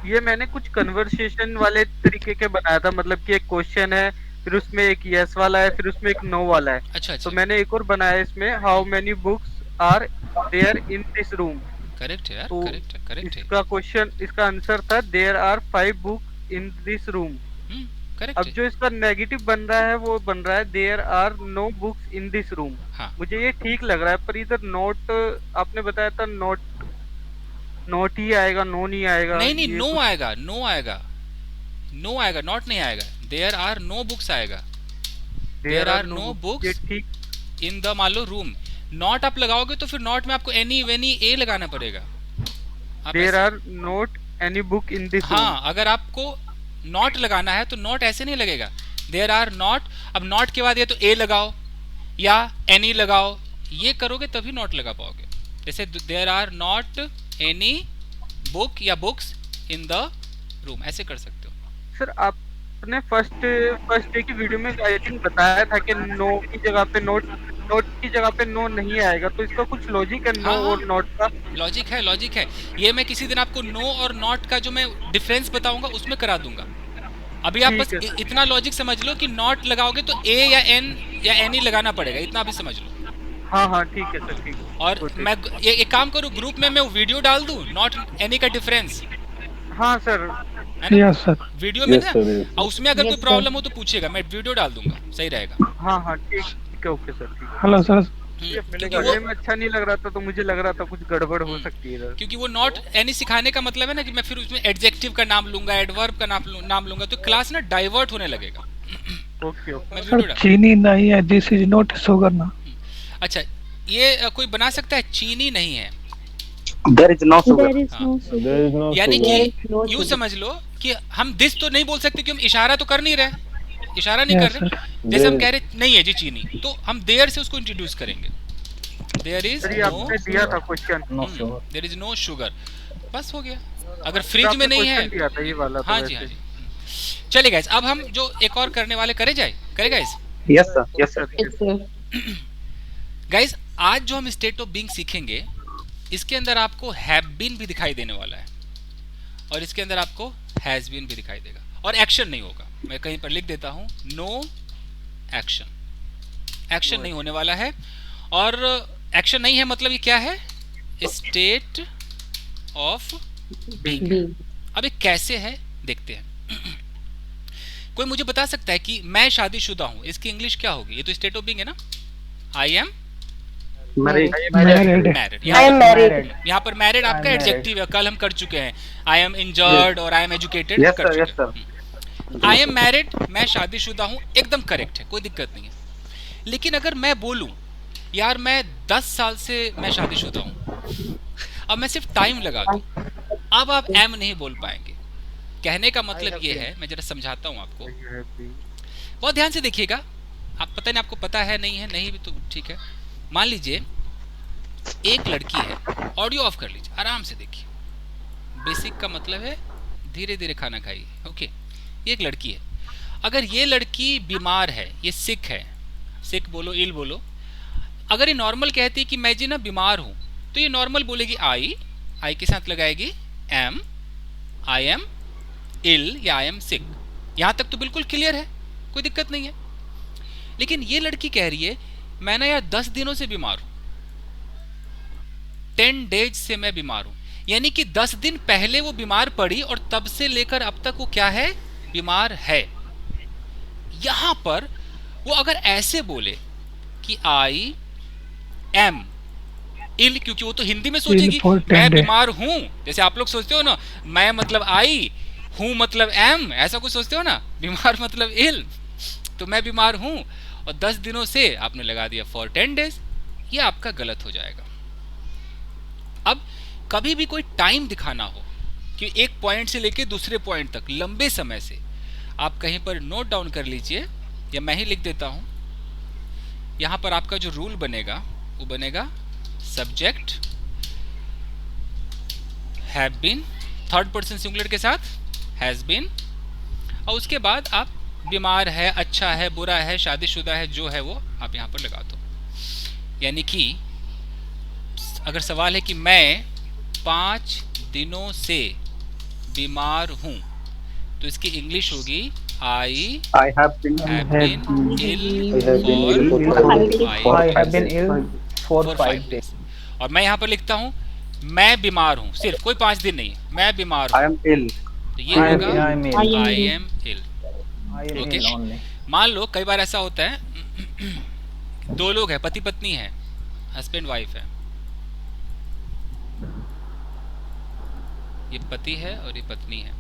ये मैंने कुछ कन्वर्सेशन वाले तरीके के बनाया था, मतलब कि एक क्वेश्चन है, फिर उसमें एक यस वाला है, फिर उसमें एक नो वाला है। अच्छा, तो मैंने एक और बनाया इसमें, how many books are there in this room. Correct है यार, तो करेक्ट है, करेक्ट है। इसका क्वेश्चन, इसका आंसर था there are 5 books in this room. Correct अब है। जो इसका नेगेटिव बन रहा है वो बन रहा है there are no books in this room. हाँ, मुझे ये ठीक लग रहा है, पर इधर नोट आपने बताया था नोट, नोट ही आएगा, नो नहीं आएगा। नहीं नहीं, ये नो कुछ- आएगा, नो आएगा, नो आएगा, नॉट नहीं आएगा। देयर आर नो बुक्स आएगा, देयर आर नो ये बुक्स ठीक। इन द मान लो रूम। नॉट आप लगाओगे तो फिर नॉट में आपको एनी वेनी ए लगाना पड़ेगा। आप देयर ऐसे- are not any book in this room. हाँ, अगर आपको नॉट लगाना है तो नॉट ऐसे नहीं लगेगा, देयर आर नॉट। अब नॉट के बाद या तो ए लगाओ या एनी लगाओ, ये करोगे तभी नॉट लगा पाओगे। जैसे there are not any book या बुक्स इन द रूम, ऐसे कर सकते हो। सर आपने फर्स्ट डे की वीडियो में आई थिंक बताया था कि नो की जगह पे नोट, नोट की जगह पे नो नहीं आएगा, तो इसका कुछ लॉजिक है नो हाँ, और नॉट का? लॉजिक है, लॉजिक है। ये मैं किसी दिन आपको नो और नॉट का जो मैं डिफरेंस बताऊंगा उसमें करा दूंगा। अभी आप ठीक बस है सर। इतना लॉजिक समझ लो कि नॉट लगाओगे तो ए या एन या एनी लगाना पड़ेगा, इतना भी समझ लो। हाँ हाँ ठीक है सर, ठीक है। और ठीक। मैं ये एक काम करूँ, ग्रुप में मैं वीडियो डाल दूं नॉट एनी का डिफरेंस, हाँ सर। है ना? Yes sir. वीडियो में Yes, ना, sir, yes. और उसमें अगर कोई Yes, sir. प्रॉब्लम हो तो पूछिएगा, मैं वीडियो डाल दूंगा, सही रहेगा। हाँ हाँ ठीक है, ओके सर, ठीक है। Hello sir. क्योंकि पढ़ने वो में अच्छा नहीं लग रहा था, तो मुझे लग रहा था कुछ गड़बड़ हो सकती है इधर। क्योंकि वो नॉट एनी सिखाने का मतलब है ना कि मैं फिर उसमें एडजेक्टिव का नाम लूंगा, एडवर्ब का नाम लूंगा, तो क्लास ना डाइवर्ट होने लगेगा। Okay okay. मैं सर वीडियो डाल। चीनी नहीं है, दिस इज नॉट शो करना। अच्छा, ये कोई बना सकता है, चीनी नहीं है, there is no There is no sugar. There is no यानी sugar. There is कि no यूं sugar. समझ लो कि हम दिस तो नहीं बोल सकते कि हम इशारा तो कर नहीं रहे, इशारा नहीं Yes, कर रहे। sir. जैसे हम There- कह रहे नहीं है जी चीनी, तो हम देयर से उसको इंट्रोड्यूस करेंगे। देयर इज सर ये नो आपने दिया था question, there is no sugar, बस हो गया। अगर फ्रिज में नहीं है, दिया था ये वाला तो हाँ जी हाँ वैसे। जी। चलिए गाइस, अब हम जो एक और करने वाले करे guys. Yes sir, yes sir. Yes, sir. Guys आज जो हम स्टेट ऑफ बीइंग सीखेंगे, इसके अंदर आपको हैव बीन भी दिखाई देने वाला है और इसके अंदर आपको हैज बीन भी दिखाई देगा, और एक्शन नहीं होगा। मैं कहीं पर लिख देता हूं, नो एक्शन, एक्शन नहीं होने वाला है। और एक्शन नहीं है मतलब ये क्या है, स्टेट ऑफ बीइंग। B. अब ये कैसे है देखते हैं। कोई मुझे बता सकता है कि मैं शादीशुदा हूं, इसकी इंग्लिश क्या होगी? ये तो स्टेट ऑफ बीइंग है ना। I am married. मैरिड। यहाँ पर मैरिड आपका एडजेक्टिव है, कल हम कर चुके हैं। आई एम इंजर्ड और आई एम एजुकेटेड यस कर सर, यस चुके सर। हैं। आई एम मैरिड, मैं शादीशुदा हूँ, एकदम करेक्ट है, कोई दिक्कत नहीं है। लेकिन अगर मैं बोलूं यार मैं 10 साल से मैं शादीशुदा हूँ, अब मैं सिर्फ टाइम लगा दूं, अब आप एम नहीं बोल पाएंगे। कहने का मतलब ये है, मैं जरा समझाता हूँ आपको, बहुत ध्यान से देखिएगा। आप पता नहीं, आपको पता है नहीं है, नहीं भी तो ठीक है। मान लीजिए एक लड़की है, ऑडियो ऑफ कर लीजिए, आराम से देखिए। बेसिक का मतलब है धीरे धीरे खाना खाइए, ओके। ये एक लड़की है, अगर ये लड़की बीमार है, ये सिक है, सिक बोलो इल बोलो, अगर ये नॉर्मल कहती है कि मैं जी ना बीमार हूं, तो ये नॉर्मल बोलेगी आई के साथ लगाएगी एम, आई एम इल या आई एम सिक। यहां तक तो बिल्कुल क्लियर है, कोई दिक्कत नहीं है। लेकिन ये लड़की कह रही है मैं ना यार 10 दिनों से बीमार हूं, 10 डेज से मैं बीमार हूं, यानी कि 10 दिन पहले वो बीमार पड़ी और तब से लेकर अब तक वो क्या है, बीमार है। यहां पर वो अगर ऐसे बोले कि आई एम इल, क्योंकि वो तो हिंदी में सोचेगी मैं बीमार हूं, जैसे आप लोग सोचते हो ना, मैं मतलब आई, हूं मतलब एम, ऐसा कुछ सोचते हो ना, बीमार मतलब इल, तो मैं बीमार हूं और 10 दिनों से आपने लगा दिया फॉर 10 डेज, ये आपका गलत हो जाएगा। अब कभी भी कोई टाइम दिखाना हो कि एक पॉइंट से लेके दूसरे पॉइंट तक लंबे समय से, आप कहीं पर नोट डाउन कर लीजिए या मैं ही लिख देता हूं। यहां पर आपका जो रूल बनेगा वो बनेगा subject have been, third person singular के साथ हैज बीन, और उसके बाद आप बीमार है, अच्छा है, बुरा है, शादीशुदा है, जो है वो आप यहां पर लगा दो। यानी कि अगर सवाल है कि मैं 5 दिनों से बीमार हूं, तो इसकी इंग्लिश होगी I have been ill for 5 days. और मैं यहाँ पर लिखता हूँ मैं बीमार हूँ, सिर्फ कोई 5 दिन नहीं, मैं बीमार हूँ, आई एम इल। तो ये होगा आई एम इल। ओके, मान लो कई बार ऐसा होता है दो लोग हैं, पति पत्नी है, हस्बैंड वाइफ है, ये पति है और ये पत्नी है,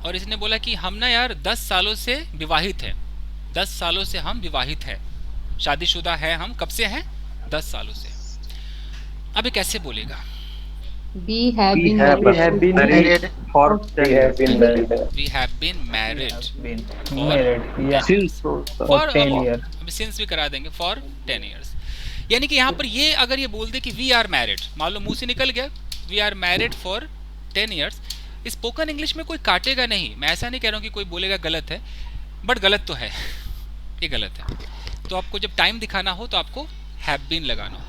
और इसने बोला कि हम ना यार 10 सालों से विवाहित हैं, 10 सालों से हम विवाहित हैं, शादीशुदा है हम, कब से हैं, 10 सालों से। अब ये कैसे बोलेगा? We have been married. for We have been married for 10 years। Since भी करा देंगे फॉर 10 years। यानी कि यहाँ पर ये अगर ये बोल दे कि वी आर मैरिड, मान लो मुंह से निकल गया we are married for 10 years, spoken English में कोई काटेगा नहीं। मैं ऐसा नहीं कह रहा हूँ कि कोई बोलेगा गलत है, बट गलत तो है, ये गलत है। तो आपको जब टाइम दिखाना हो तो आपको हैव बीन लगाना हो,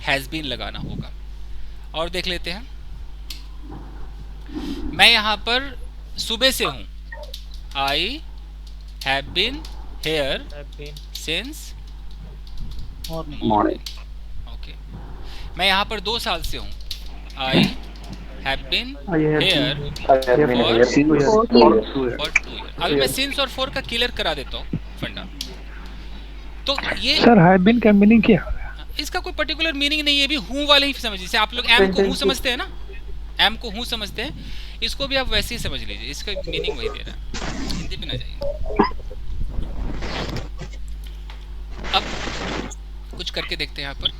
हैज बीन लगाना होगा। और देख लेते हैं, मैं यहाँ पर सुबह से हूँ, I have been here since morning. Okay, मैं यहाँ पर 2 साल से हूँ, I have been here for 2 years। अभी मैं सिंस और फॉर का क्लियर करा देता हूँ फंडा। तो ये सर हैव बीन का मीनिंग क्या है? इसका कोई पर्टिकुलर मीनिंग नहीं है, भी हूँ वाले ही समझ, जैसे आप लोग एम को हूँ समझते हैं ना, एम को हूँ समझते हैं, इसको भी आप वैसे ही समझ लीजिए, इसका मीनिंग वही दे रहा है, हिंदी पे ना जाइए। अब कुछ करके देखते हैं यहाँ पर,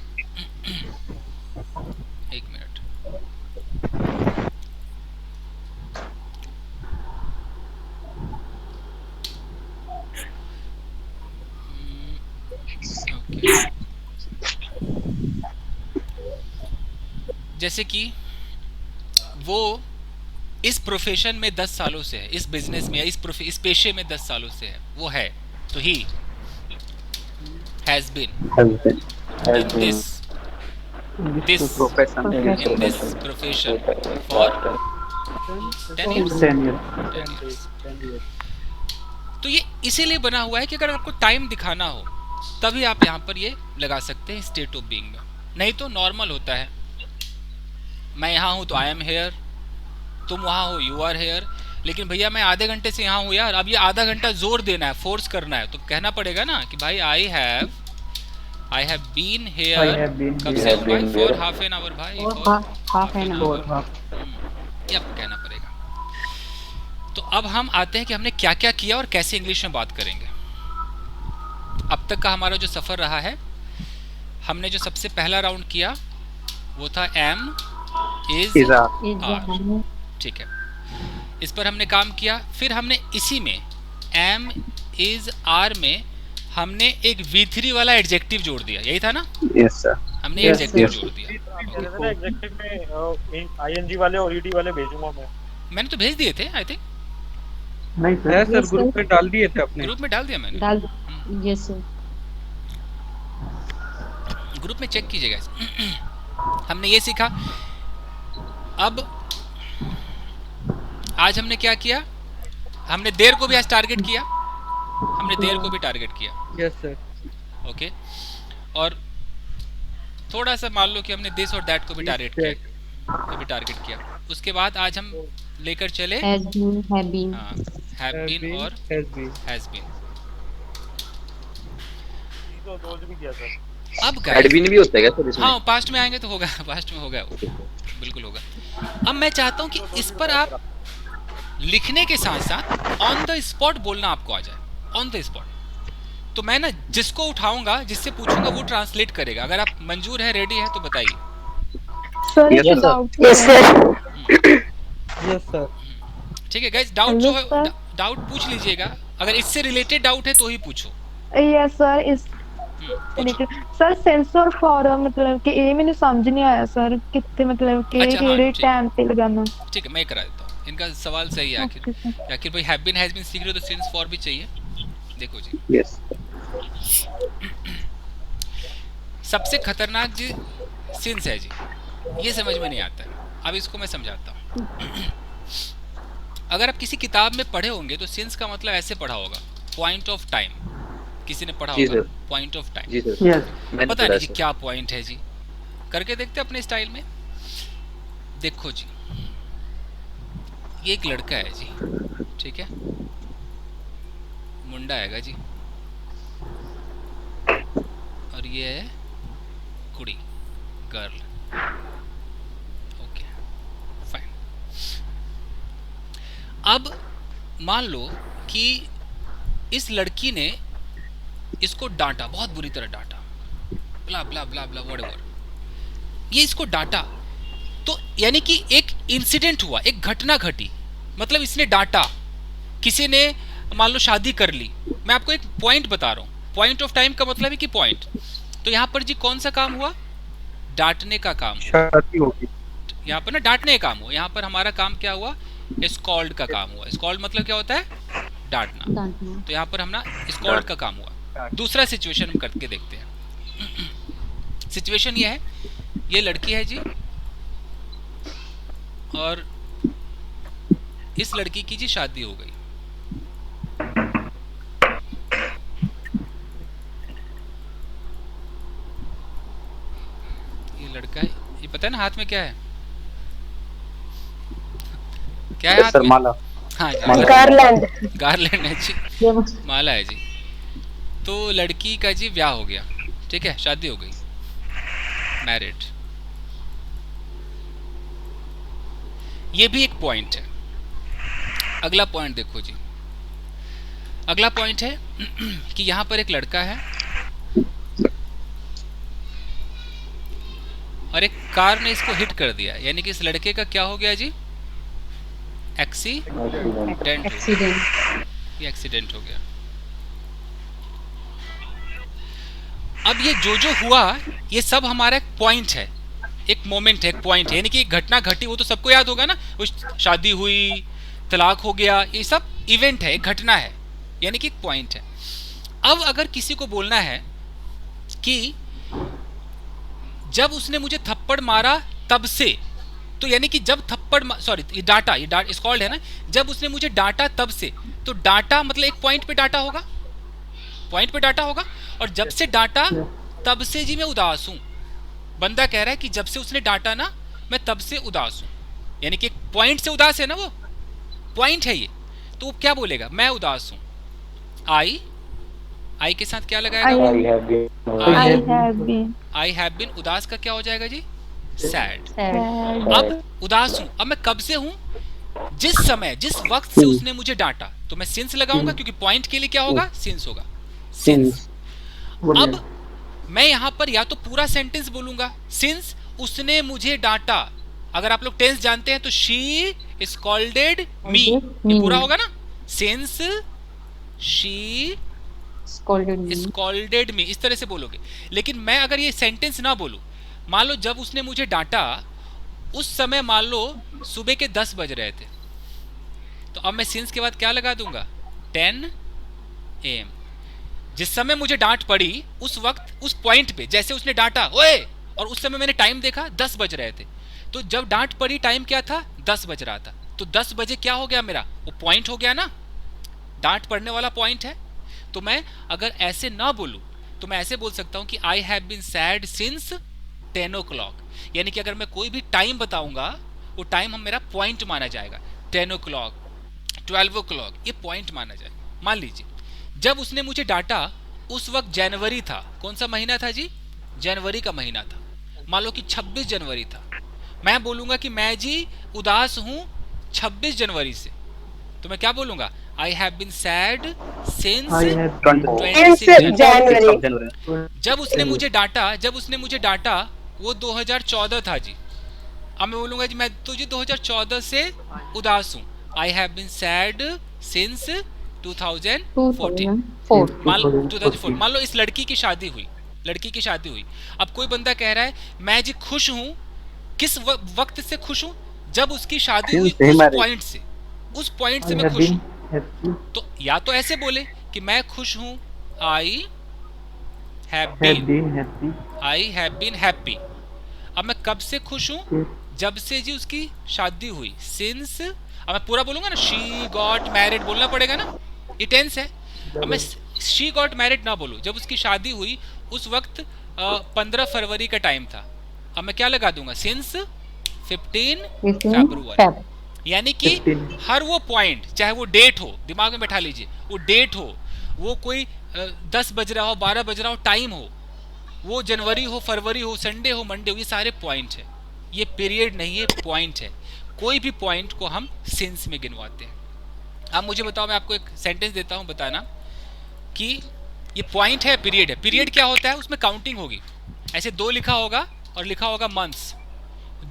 1 मिनट। ओके, जैसे कि वो इस प्रोफेशन में 10 सालों से है, इस बिजनेस में, इस पेशे में 10 सालों से है, वो है, तो he has been in this profession in this profession for 10 years. 10 years. तो ये इसीलिए बना हुआ है कि अगर आपको टाइम दिखाना हो तभी आप यहाँ पर ये लगा सकते हैं स्टेट ऑफ बीइंग में, नहीं तो नॉर्मल होता है, मैं यहाँ हूँ तो आई एम हेयर, तुम वहाँ हो यू आर हेयर, लेकिन भैया मैं आधे घंटे से यहाँ हूँ यार, अब ये आधा घंटा जोर देना है, फोर्स करना है, तो कहना पड़ेगा ना कि भाई आई हैव बीन हेयर, कब से हूँ भाई, फॉर हाफ एन आवर भाई, हाफ एन आवर, ये आपको कहना पड़ेगा। तो अब हम आते हैं कि हमने क्या क्या किया और कैसे इंग्लिश में बात करेंगे। अब तक का हमारा जो सफ़र रहा है, हमने जो सबसे पहला राउंड किया वो था एम इज आर, ठीक है, इस पर हमने काम किया। फिर हमने इसी में एम इज आर में हमने एक V3 वाला एडजेक्टिव जोड़ दिया, यही था ना? यस सर, हमने एडजेक्टिव जोड़ दिया। एग्जेक्टिव में आईएनजी वाले और ईडी वाले भेजूंगा मैं। मैंने तो भेज दिए थे, आई थिंक। नहीं सर, ग्रुप में डाल दिए थे अपने, ग्रुप में डाल दिया मैंने, डाल, यस सर, ग्रुप में चेक कीजिएगा। हमने ये सीखा। अब आज हमने क्या किया, हमने देर को भी आज टारगेट किया, हमने देर को भी टारगेट किया, यस सर, ओके, और थोड़ा सा मान लो कि हमने दिस और दैट को भी टारगेट किया, उसके बाद आज हम लेकर चले has been, have been, have been और हैज बीन। तो रोज भी किया सर। अब हैड बीन भी होता है क्या सर इसमें? हाँ, पास्ट में आएंगे तो होगा, पास्ट में होगा, बिल्कुल होगा। अब मैं चाहता हूँ कि इस पर आप लिखने के साथ साथ ऑन द स्पॉट बोलना आपको आ जाए, ऑन द स्पॉट। तो मैं ना जिसको उठाऊंगा, जिससे पूछूंगा, वो ट्रांसलेट करेगा। अगर आप मंजूर है, रेडी है, तो बताइए। सर Yes, एक sir. डाउट यस सर, ठीक है गाइस, डाउट जो है Yes, sir. डाउट पूछ लीजिएगा, अगर इससे रिलेटेड डाउट है तो ही पूछो। यस सर, इस पूछो। सर सेंसर फॉर मतलब कि ये मैंने समझ नहीं आया सर, कितने मतलब कि अच्छा, हाँ, केड़े ठीक। टाइम पे लगाना। ठीक है, मैं करा देता हूँ, इनका सवाल सही है। Okay, sir. आखिर भाई हैव बीन हैज बीन सीख रहे हो तो सिंस फॉर भी चाहिए। देखो जी, यस सबसे खतरनाक जी सिंस है जी, ये समझ में नहीं आता है। अब इसको मैं समझाता हूँ। अगर आप किसी किताब में पढ़े होंगे तो सिंस का मतलब ऐसे पढ़ा होगा, पॉइंट ऑफ टाइम। किसी ने पढ़ा जी होगा सर। Point of time. जी सर, यस मैंने पता पढ़ा नहीं जी सर। क्या पॉइंट है जी, करके देखते अपने स्टाइल में। देखो जी, ये एक लड़का है जी, ठीक है, मुंडा हैगा जी, और ये है कुड़ी, गर्ल, ओके फाइन। अब मान लो कि इस लड़की ने इसको डांटा, बहुत बुरी तरह डांटा, ब्ला ब्ला ब्ला ब्ला व्हाटएवर, ये इसको डांटा, तो यानी कि एक इंसिडेंट हुआ, एक घटना घटी, मतलब इसने डांटा, किसी ने मान लो शादी कर ली। मैं आपको एक पॉइंट बता रहा हूँ, पॉइंट ऑफ टाइम का मतलब है कि पॉइंट। तो यहाँ पर जी कौन सा काम हुआ, डांटने का काम हुआ। शादी होगी, यहाँ पर ना डांटने का काम हुआ, यहाँ पर हमारा काम क्या हुआ, स्कॉल्ड का काम हुआ। स्कॉल्ड मतलब क्या होता है, डांटना। डांटना, तो यहाँ पर हमने स्कॉल्ड का काम हुआ। दूसरा सिचुएशन हम करके देखते हैं। सिचुएशन ये है, ये लड़की है जी, और इस लड़की की जी शादी हो गई। ये लड़का है, ये पता है ना हाथ में क्या है, क्या है हाथ सर में? माला, हाँ जी, गारलैंड। गारलैंड है जी, माला है जी। तो लड़की का जी ब्याह हो गया, ठीक है, शादी हो गई, मैरिड। ये भी एक पॉइंट है। अगला पॉइंट देखो जी, अगला पॉइंट है कि यहाँ पर एक लड़का है और एक कार ने इसको हिट कर दिया, यानी कि इस लड़के का क्या हो गया जी, एक्सीडेंट। एक्सीडेंट, ये एक्सीडेंट हो गया। अब ये जो हुआ, ये सब हमारा एक पॉइंट है, एक मोमेंट है, एक पॉइंट है, यानी कि एक घटना घटी, वो तो सबको याद होगा ना, वो शादी हुई, तलाक हो गया, ये सब इवेंट है, एक घटना है, यानी कि एक पॉइंट है। अब अगर किसी को बोलना है कि जब उसने मुझे थप्पड़ मारा तब से, तो यानी कि जब थप्पड़ सॉरी ये डाटा इस कॉल्ड है ना, जब उसने मुझे डांटा तब से, तो डाटा मतलब एक पॉइंट पे डाटा होगा, पॉइंट पे डाटा होगा, और जब से डाटा तब से जी मैं उदास हूं। बंदा कह रहा है कि जब से उसने डांटा ना मैं तब से उदास हूं, यानी कि एक पॉइंट से उदास है ना, वो पॉइंट है ये, तो वो क्या बोलेगा, मैं उदास हूं। आई के साथ क्या लगाएगा, आई हैव बीन, उदास का क्या हो जाएगा जी, सैड। अब उदास हूं, अब मैं कब से हूं, जिस समय जिस वक्त से उसने मुझे डांटा, तो मैं सिंस लगाऊंगा, क्योंकि पॉइंट के लिए क्या होगा, सिंस होगा, सिंस। अब मैं यहां पर या तो पूरा सेंटेंस बोलूंगा, सिंस उसने मुझे डांटा, अगर आप लोग टेंस जानते हैं तो शी स्कॉल्डेड मी, ये पूरा होगा ना, सिंस शी स्कॉल्डेड मी, इस तरह से बोलोगे। लेकिन मैं अगर ये सेंटेंस ना बोलूं, मान लो जब उसने मुझे डांटा उस समय मान लो सुबह के 10 बज रहे थे, तो अब मैं सिंस के बाद क्या लगा दूंगा, 10 AM। जिस समय मुझे डांट पड़ी उस वक्त उस पॉइंट पे, जैसे उसने डांटा ओए, और उस समय मैंने टाइम देखा 10 बज रहे थे, तो जब डांट पड़ी टाइम क्या था, 10 बज रहा था, तो 10 बजे क्या हो गया मेरा, वो पॉइंट हो गया ना, डांट पड़ने वाला पॉइंट है। तो मैं अगर ऐसे ना बोलूं तो मैं ऐसे बोल सकता हूं कि I have been sad since 10 o'clock, यानी कि अगर मैं कोई भी टाइम बताऊंगा वो टाइम हम मेरा पॉइंट माना जाएगा, 10 o'clock 12 o'clock, ये पॉइंट माना जाएगा। मान लीजिए जब उसने मुझे डांटा उस वक्त जनवरी था, कौन सा महीना था जी, जनवरी का महीना था, मान लो कि 26 जनवरी था, मैं बोलूंगा कि मैं जी उदास हूं 26 जनवरी से, तो मैं क्या बोलूंगा, I have been sad since 26 January. जब उसने मुझे डांटा वो 2014 था जी, अब मैं बोलूंगा जी मैं तो जी 2014 से उदास हूं, I have been sad since 2014। मान लो इस लड़की की शादी हुई, अब कोई बंदा कह रहा है मैं जी खुश हूं, किस वक्त से खुश हूं, जब उसकी शादी हुई उस पॉइंट से मैं खुश हूं। तो या तो ऐसे बोले कि मैं खुश हूं, आई हैव बीन हैप्पी। अब मैं कब से खुश हूं, जब से जी उसकी शादी हुई, सिंस, अब मैं पूरा बोलूंगा ना, शी गॉट मैरिड बोलना पड़ेगा ना, ये टेंस है। अब मैं शी गॉट मैरिड ना बोलूं, जब उसकी शादी हुई उस वक्त 15 फरवरी का टाइम था, अब मैं क्या लगा दूंगा, सिंस 15 फरवरी, यानी कि हर वो पॉइंट, चाहे वो डेट हो, दिमाग में बैठा लीजिए, वो डेट हो, वो कोई 10 बज रहा हो, 12 बज रहा हो, टाइम हो, वो जनवरी हो, फरवरी हो, संडे हो, मंडे हो, ये सारे पॉइंट है, ये पीरियड नहीं है, पॉइंट है। कोई भी पॉइंट को हम सिंस में गिनवाते हैं। अब मुझे बताओ, मैं आपको एक सेंटेंस देता हूं, बताना कि ये पॉइंट है, पीरियड है। पीरियड क्या होता है, उसमें काउंटिंग होगी, ऐसे 2 लिखा होगा और लिखा होगा मंथ्स,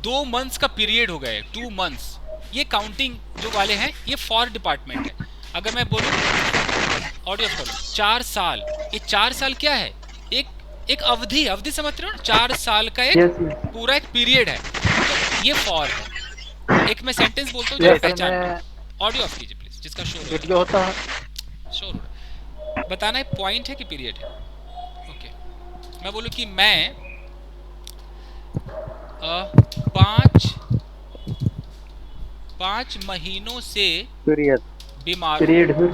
2 मंथ्स का पीरियड हो गए, 2 मंथ्स, ये काउंटिंग जो वाले हैं, ये फॉर डिपार्टमेंट है। अगर मैं बोलूं ऑडियो करो 4 साल, ये 4 साल क्या है, एक अवधि समझ रहे हो, 4 साल का एक पूरा एक पीरियड है, तो ये फॉर है। एक मैं सेंटेंस बोलता हूँ जो पहचान, ऑडियो ऑफ कीजिए प्लीज, जिसका शोर होता है, शोर बताना है पॉइंट है कि पीरियड है। ओके, मैं बोलूं कि मैं 5 महीनों से बीमार हूं,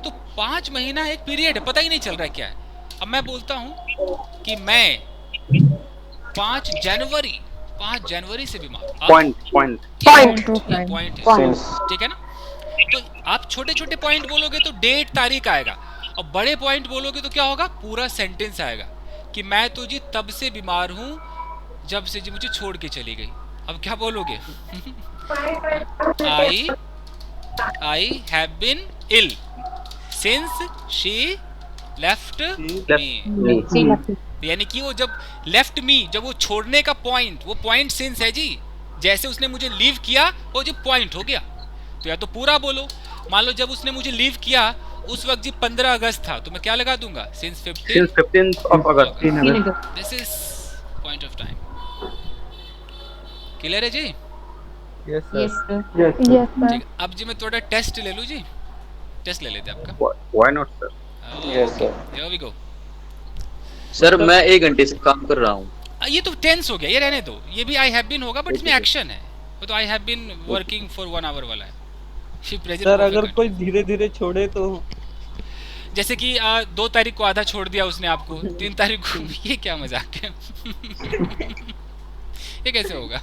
तो 5 महीना एक पीरियड है, पता ही नहीं चल रहा है क्या है। अब मैं बोलता हूं कि मैं 5 जनवरी से बीमार हूं, पॉइंट है, ठीक है ना। तो आप छोटे छोटे पॉइंट बोलोगे तो डेट तारीख आएगा, और बड़े पॉइंट बोलोगे तो क्या होगा, पूरा सेंटेंस आएगा कि मैं तो जी तब से बीमार हूं जब से जी मुझे छोड़ के चली गई। अब क्या बोलोगे, I have been ill since she left me, यानी कि वो जब लेफ्ट मी, जब वो छोड़ने का पॉइंट, वो पॉइंट सिंस है जी, जैसे उसने मुझे लीव किया वो जो पॉइंट हो गया। तो या तो पूरा बोलो, मान लो जब उसने मुझे लीव किया उस वक्त जी 15 अगस्त था, तो मैं क्या लगा दूंगा, since 15 of August, this is point of time. Clear है जी? Yes yes sir sir yes yes sir ठीक, अब जी मैं थोड़ा टेस्ट ले लूँ जी, टेस्ट ले लेते हैं आपका। Why not sir yes sir Here we go. Sir मैं 1 घंटे से काम कर रहा हूँ। ये तो टेंस हो गया, ये रहने दो, ये भी आई हैव बीन होगा बट इसमें Okay. एक्शन है, वो तो I have been working for 1 hour वाला है। प्रेजेंट सर परफेक्ट अगर कोई धीरे धीरे छोड़े तो जैसे कि 2 तारीख को आधा छोड़ दिया उसने आपको, 3 तारीख को ये क्या मजाक है? ये कैसे होगा?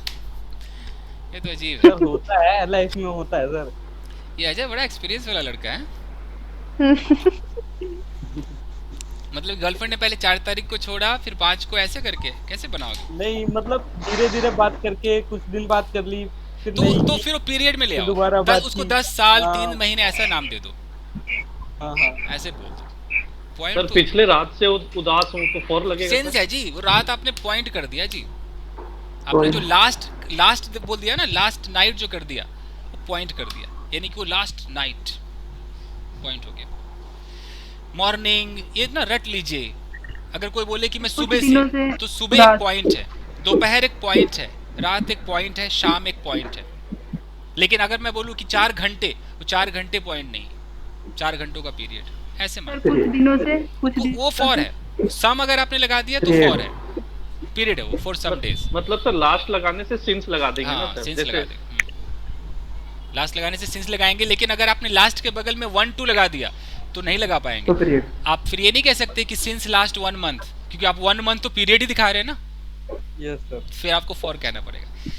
ये तो अजीब है। सर होता है, लाइफ में होता है सर। ये अजय बड़ा एक्सपीरियंस वाला लड़का है। मतलब गर्लफ्रेंड ने पहले 4 तारीख को छोड़ा, फिर 5 को, ऐसे करके कैसे बनाओगे? नहीं मतलब धीरे धीरे बात करके कुछ दिन बात कर ली, फिर तो नहीं तो फिर वो पीरियड में ले फिर आओ, दोबारा बात उसको की। 10 साल हाँ। 3 महीने ऐसा नाम दे दो, हाँ हाँ ऐसे बोल दो। सर पॉइंट तो पिछले रात से उदास हूँ तो फॉर लगेगा सेंस सर? है जी, वो रात आपने पॉइंट कर दिया जी, आपने जो लास्ट बोल दिया ना, लास्ट नाइट जो कर दिया वो पॉइंट कर दिया, यानी कि वो लास्ट नाइट पॉइंट हो गया। मॉर्निंग ये ना रट लीजिए, अगर कोई बोले कि मैं सुबह से, तो सुबह एक पॉइंट है, दोपहर एक पॉइंट है, रात एक पॉइंट है, शाम एक पॉइंट है। लेकिन अगर मैं बोलूं कि 4 घंटे, वो 4 घंटे पॉइंट नहीं, 4 घंटों का पीरियड ऐसे मान, कुछ दिनों से वो फॉर है। सम अगर आपने लगा दिया तो फॉर है, पीरियड है वो, फॉर सम डेज। मतलब सर लास्ट लगाने से सिंस लगा देंगे ना हाँ, सर? सिंस जैसे लगा देंगे, लास्ट लगाने से सिंस लगाएंगे, लेकिन अगर आपने लास्ट के बगल में 1 2 लगा दिया तो नहीं लगा पाएंगे। आप फिर ये नहीं कह सकते कि सिंस लास्ट 1 मंथ, क्योंकि आप 1 मंथ तो पीरियड ही दिखा रहे हैं ना, यस सर। फिर आपको फॉर कहना पड़ेगा।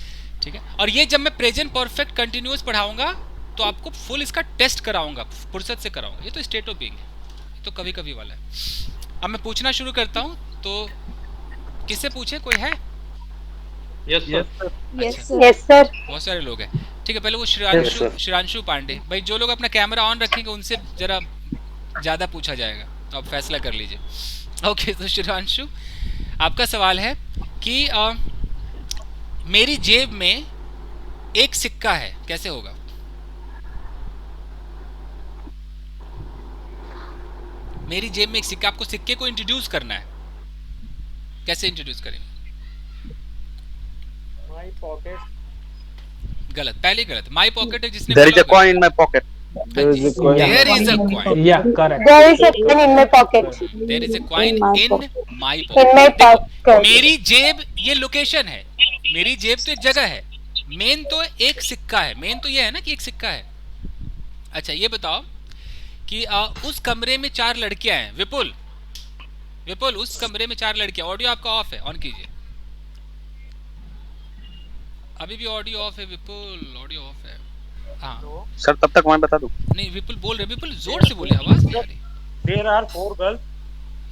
ठीक है, और ये जब मैं प्रेजेंट परफेक्ट कंटिन्यूअस पढ़ाऊंगा तो आपको फुल इसका टेस्ट कराऊंगा, फुर्सत से कराऊंगा। ये तो स्टेट ऑफ बीइंग है, तो कभी कभी वाला है। अब मैं पूछना शुरू करता हूँ, तो किससे पूछे, कोई है? यस सर यस सर बहुत सारे लोग हैं। ठीक है, पहले वो Yes, sir. श्रीरांशु पांडे भाई, जो लोग अपना कैमरा ऑन रखेंगे उनसे जरा ज़्यादा पूछा जाएगा, तो आप फैसला कर लीजिए। ओके, तो श्रीरांशु आपका सवाल है कि मेरी जेब में एक सिक्का है, कैसे होगा? मेरी जेब में एक सिक्का, आपको सिक्के को इंट्रोड्यूस करना है, कैसे इंट्रोड्यूस करेंगे? My pocket. गलत, पहले गलत। माई पॉकेट है जिसने देयर इज बोला अ coin in my pocket. There is a coin. या correct. There is a pen in my pocket. There is a coin In my in pocket. my In pocket. my देखो, pocket. मेरी जेब ये location है, मेरी जेब तो एक जगह है, मेन तो एक सिक्का है, मेन तो ये है ना कि एक सिक्का है। अच्छा ये बताओ कि उस कमरे में 4 लड़कियां हैं। विपुल, विपुल उस कमरे में 4 लड़कियां, ऑडियो आपका ऑफ है, ऑन कीजिए। अभी भी ऑडियो ऑफ है विपुल, ऑडियो ऑफ है। हाँ सर तब तक मैं बता दूं। नहीं, विपुल बोल रहे, विपुल जोर से बोले, आवाज नहीं आ रही। There are 4 girls.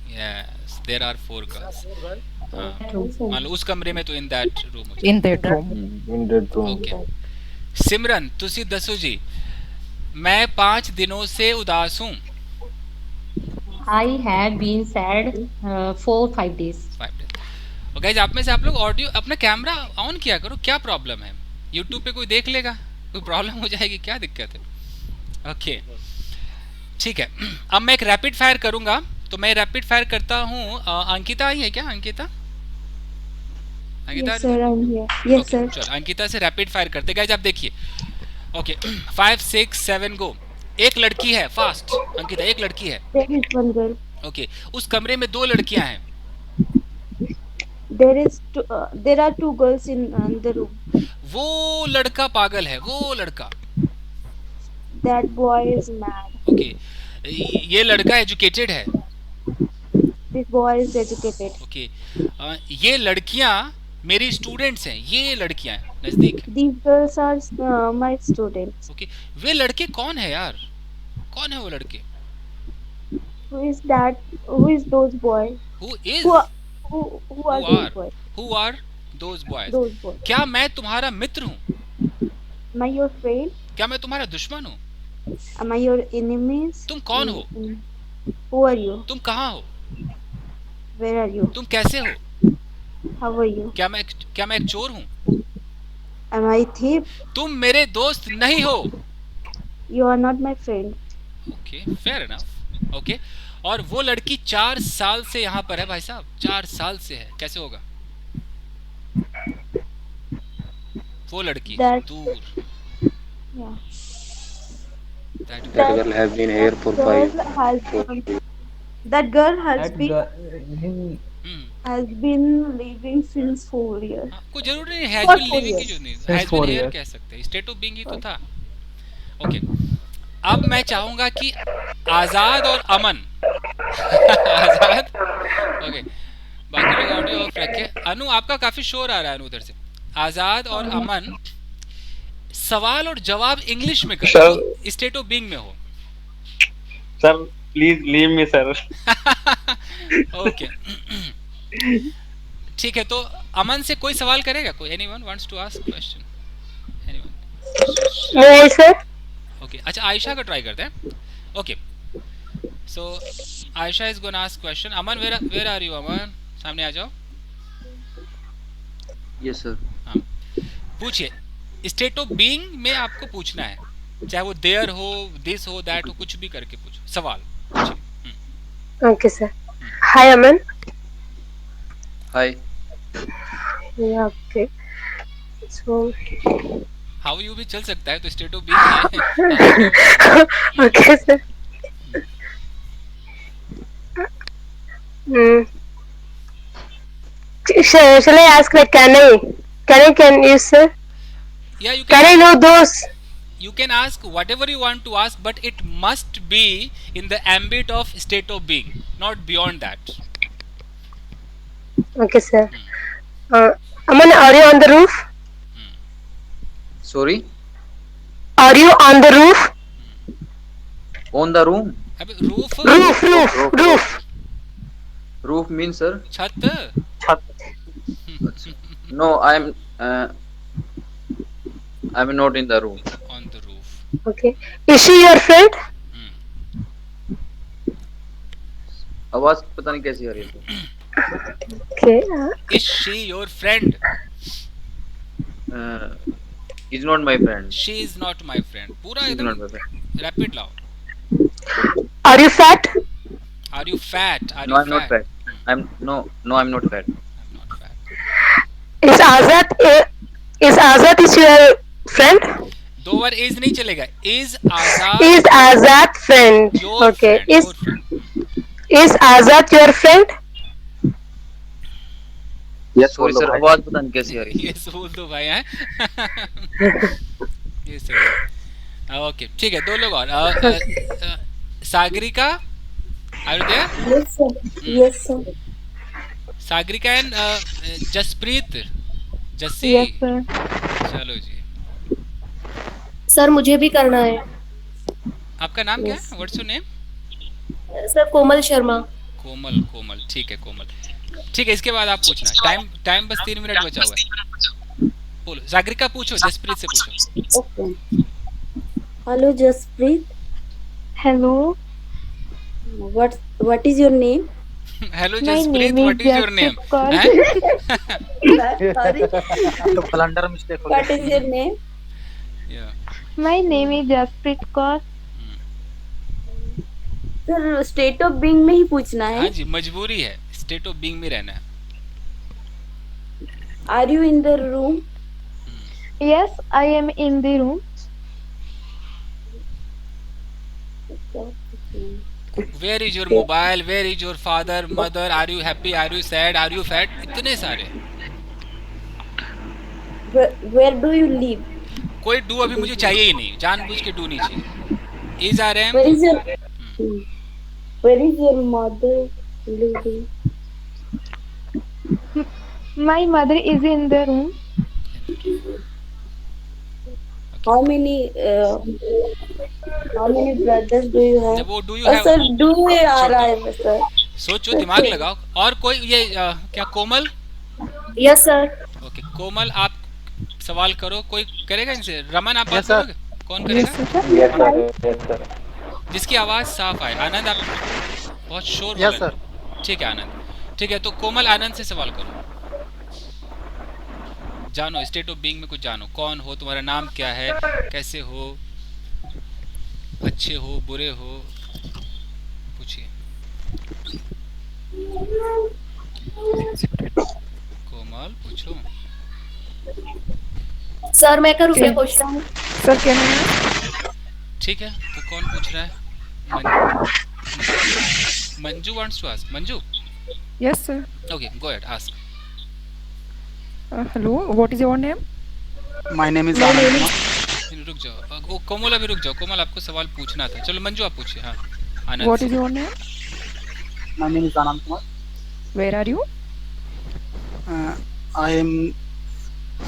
Yes, there are 4 girls. 4 girls. हाँ, मान लो उस कमरे में, तो in that room. In that room. In that room okay, Simran तुसी दसो जी, मैं 5 दिनों से उदास हूँ। I have been sad 4-5 days. 5 days। और गाइस, आप में से आप लोग ऑडियो, अपना कैमरा ऑन किया करो, क्या प्रॉब्लम है? यूट्यूब पे कोई देख लेगा, कोई प्रॉब्लम हो जाएगी, क्या दिक्कत है? ओके ठीक है, अब मैं एक रैपिड फायर करूंगा, तो मैं रैपिड फायर करता हूँ। अंकिता आई है क्या? Ankita, Ankita Yes sir, I'm here. Yes okay, sir. चलो अंकिता से रैपिड फायर करते। गाइस आप देखिए, ओके 5 6 7 गो। एक लड़की है, फास्ट अंकिता, एक लड़की है। There is one girl. Okay, उस कमरे में 2 लड़कियां हैं। There are 2 girls in the room. वो लड़का पागल है, वो लड़का। That boy is mad. Okay, ये लड़का एजुकेटेड है। This boy is educated. Okay, ये लड़कियां मेरी स्टूडेंट्स हैं, ये लड़कियां हैं, नजदीक। These girls are my students. Okay, वे लड़के कौन है यार? कौन है वो लड़के? Who is that? Who is those boys? Who is? Who are Who those are? boys? Who are those boys? Those boys. क्या मैं तुम्हारा मित्र हूँ? Am I your friend? क्या मैं तुम्हारा दुश्मन हूँ? Am I your enemies? तुम कौन हो? Who are you? तुम कहाँ हो? Where are you? तुम कैसे हो? How are you? क्या मैं एक चोर हूँ? Am I a thief? तुम मेरे दोस्त नहीं हो। You are not my friend. Okay, fair enough. Okay, और वो लड़की 4 साल से यहाँ पर है भाई साहब, 4 साल से है, कैसे होगा? वो लड़की That- दूर Yeah. that That girl. girl has been here for Girl 5. that girl has That been hmm living since 4 years. हाँ, कोई जरूरी नहीं हैज For बीन 4 लिविंग की years. जो नहीं Since has been 4 here years. कह सकते हैं, स्टेट ऑफ बीइंग ही तो था। ओके अब मैं चाहूंगा कि आजाद और अमन आजाद ओके बाकी लोग ऑडियो ऑफ रखे। अनु आपका काफी शोर आ रहा है अनु उधर से। आजाद और अमन सवाल और जवाब इंग्लिश में करें, स्टेट ऑफ बीइंग में हो। Sir please leave me sir. Okay ठीक है, तो अमन से कोई सवाल करेगा कोई? Anyone wants to ask question? Anyone? नहीं सर। ओके अच्छा आयशा का ट्राई करते हैं। Okay so Ayesha is gonna ask question. Aman where are you? Aman सामने आ जाओ। Yes sir. हाँ पूछिए, स्टेट ऑफ बीइंग में आपको पूछना है, चाहे वो देयर हो, दिस हो, दैट हो, कुछ भी करके पूछो सवाल पूछिए। Okay sir. Hi Aman. Hi. Yeah, okay. So how you भी चल सकता है, तो स्टेट ऑफ बीइंग है। okay sir. Shall I ask like can you sir? Yeah, you Can I know those? you can ask whatever you want to ask, but it must be in the ambit of state of being, not beyond that. Okay sir. Aman, are you on the roof? Sorry, Are you on the roof? On the room. अब roof Roof. Roof mean sir? छत। No I am not in the room. on the roof. Okay. Is she your friend? आवाज पता नहीं कैसी आ रही है। Okay. Is she your friend? Is not my friend. She is not my friend. पूरा is not एकदम my friend. Rapid लाओ। Are you fat? Are you fat? Are no you I am not fat. I am no I am not fat. I'm not fat. Is Azad your friend? दो बार is नहीं चलेगा। Is Azad Is Azad friend? your Okay. friend? Your friend. Is Azad your friend? Yes, sorry sir, आवाज पता नहीं कैसी आ रही है। Yes बोल दो भाई हैं। Yes sir. ओके ठीक है, दो लोग और। Sagarika are you there? Yes sir. Yes sir. Sagarika and Jaspreet Jassi. Yes sir. चलो जी, सर मुझे भी करना है। आपका नाम क्या है? What's your name? Sir Komal Sharma. कोमल ठीक है कोमल। ठीक है, इसके बाद आप पूछना। टाइम बस 3 मिनट बचा हुआ है। बोलो सागरिका, पूछो, जसप्रीत से पूछो। Okay. Hello Jaspreet. Hello. What is your name? Hello Jaspreet, what is your name? Sorry. तो ब्लंडर मिस्टेक हो What गया। is your name? My name is Jaspreet Kaur. Sir state of being में ही पूछना हाँ है। जी, मजबूरी है, स्टेट ऑफ बीइंग में रहना है। Are you in the room? Yes, I am in the room. Where is your mobile, where is your father mother, are you happy, are you sad, are you fat, इतने सारे। Where do you live? कोई do अभी मुझे चाहिए ही नहीं, जानबूझ के do नहीं चाहिए। Is are am Where is your mother living? My mother is in the room. How many brothers do you have? वो do you have, sir do ये आ रहा है सर। सोचो, दिमाग लगाओ। और कोई ये क्या Komal? Yes sir. Okay Komal, आप सवाल करो। कोई करेगा इनसे? रमन आप बात Yes, sir. करोगे? कौन करेगा? Yes, sir. Yes, sir. जिसकी आवाज साफ आए। आनंद, आप बहुत शोर Yes, बोल रहे हैं। ठीक है आनंद, ठीक है, तो कोमल आनंद से सवाल करो। जानो स्टेट ऑफ बीइंग में कुछ जानो। कौन हो, तुम्हारा नाम क्या है, कैसे हो, अच्छे हो, बुरे हो, पूछिए। कोमल पूछो। सर मैं करूँ फिर क्वेश्चन? सर क्या है? ठीक है, तो कौन पूछ रहा है? Manju wants to ask. Manju, yes sir. Okay, go ahead, ask. Hello, what is your name? My name is Anand. रुक जाओ, वो कोमल अभी रुक जाओ. कोमल, आपको सवाल पूछना था. चलो मंजू आप पूछिए. हाँ, Anand. What is your name? My name is Anand Kumar. Where are you?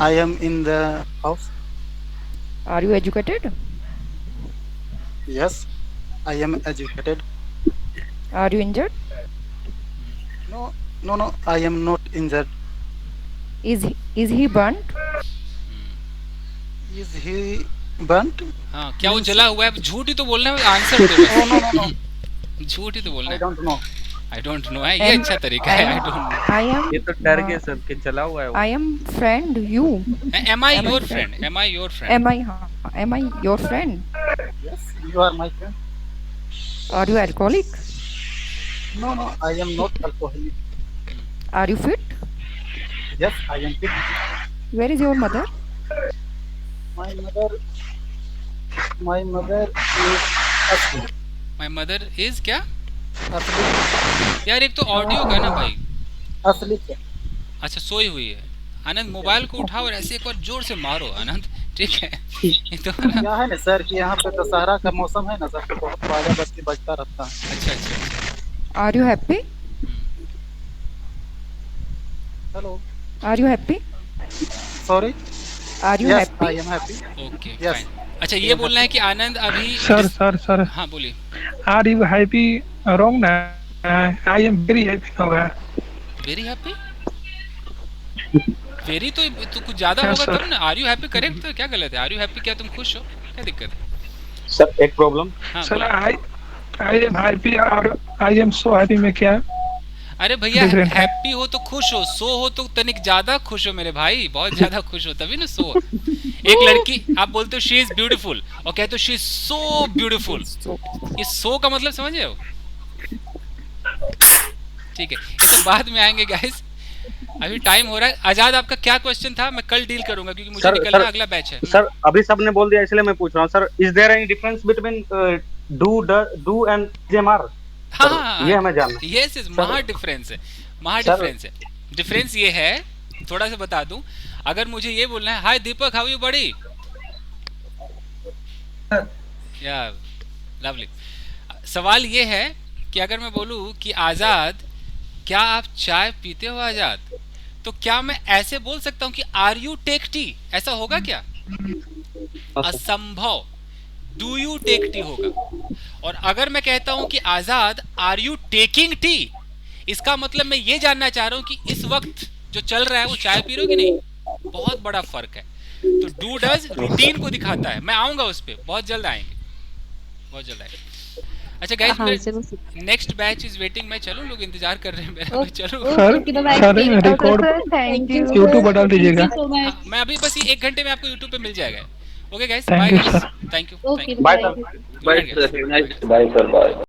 I am in the house. Are you educated? Yes, I am educated. Are you injured? No, I am not injured. Is he burnt? Is he burnt? हाँ, क्या वो जला हुआ है? झूठ ही तो बोलना है, आंसर दो बस. No. झूठ ही तो बोलना I है. don't know. I don't know है, ये अच्छा तरीका है. I don't know. I am. ये तो डर गए सर कि चला हुआ है वो. I am friend. You. Am I your friend? Am I your friend? Am I your friend? Yes, you are my friend. Are you alcoholic? No, I am not alcoholic. Are you fit? Yes, I am fit. Where is your mother? My mother is asleep. My mother is क्या? Asleep. यार एक तो audio का ना भाई. Asleep. अच्छा, सोई हुई है. आनंद, मोबाइल को उठाओ और ऐसे एक बार जोर से मारो आनंद, ठीक है? ये तो क्या है ना सर कि यहाँ पे दशहरा का मौसम है ना सर, तो बहुत बाजा बजता रहता है. अच्छा. Are you happy? Hello. Are you happy? Sorry. Are you Yes, happy? I am happy. Okay, Yes. Fine. अच्छा, ये बोलना है कि आनंद अभी. सर हाँ, बोलिए. Are you happy? रॉन्ग ना, आई एम वेरी हैप्पी होगा. Very happy? वेरी तो कुछ ज्यादा होगा तब ना. Are you happy correct? तो क्या गलत है? आर यू हैप्पी, क्या तुम खुश हो? क्या दिक्कत है? सर एक प्रॉब्लम. हाँ, सर बोलो. आई एम हैप्पी और आई एम सो हैप्पी में क्या? अरे भैया, Different है. हैप्पी हो तो खुश हो, सो हो तो तनिक ज्यादा खुश हो मेरे भाई, बहुत ज्यादा खुश हो तभी ना सो. एक लड़की, आप बोलते हो शी इज ब्यूटीफुल और कहते हो शी इज सो ब्यूटीफुल. ये सो का मतलब समझ रहे हो? ठीक है, तो बाद में आएंगे गाइस, अभी टाइम हो रहा है. आजाद, आपका क्या क्वेश्चन था? मैं कल डील करूंगा क्योंकि मुझे निकलना है, अगला बैच है. सर अभी सबने बोल दिया इसलिए मैं पूछ रहा हूँ sir. Is there any difference between do and JMR? हाँ, ये हमें जानना. यस, महा डिफरेंस है. डिफरेंस ये है, थोड़ा सा बता दूं. अगर मुझे ये बोलना है, हाय दीपक, हाउ यू बड़ी? यार लवली. सवाल ये है कि अगर मैं बोलूं कि आजाद, क्या आप चाय पीते हो आजाद, तो क्या मैं ऐसे बोल सकता हूं कि आर यू टेक टी? ऐसा होगा क्या? असंभव. डू यू टेक टी होगा. और अगर मैं कहता हूं कि आजाद, आर यू टेकिंग टी, इसका मतलब मैं ये जानना चाह रहा हूं कि इस वक्त जो चल रहा है वो चाय पी रहे हो कि नहीं. बहुत बड़ा फर्क है. तो डू डज रूटीन को दिखाता है. मैं आऊंगा उस पर, बहुत जल्द आएंगे, बहुत जल्द आएंगे. अच्छा guys, next batch is waiting. मैं चलूं, लोग इंतजार कर रहे हैं मेरा. चलो sir record thank you. YouTube बता दीजिएगा. मैं अभी बस 1 घंटे में आपको यूट्यूब पे मिल जाएगा. Okay guys, Thank bye you, guys. sir. Thank you. Okay, bye bye. Sir. Bye sir. Bye sir bye.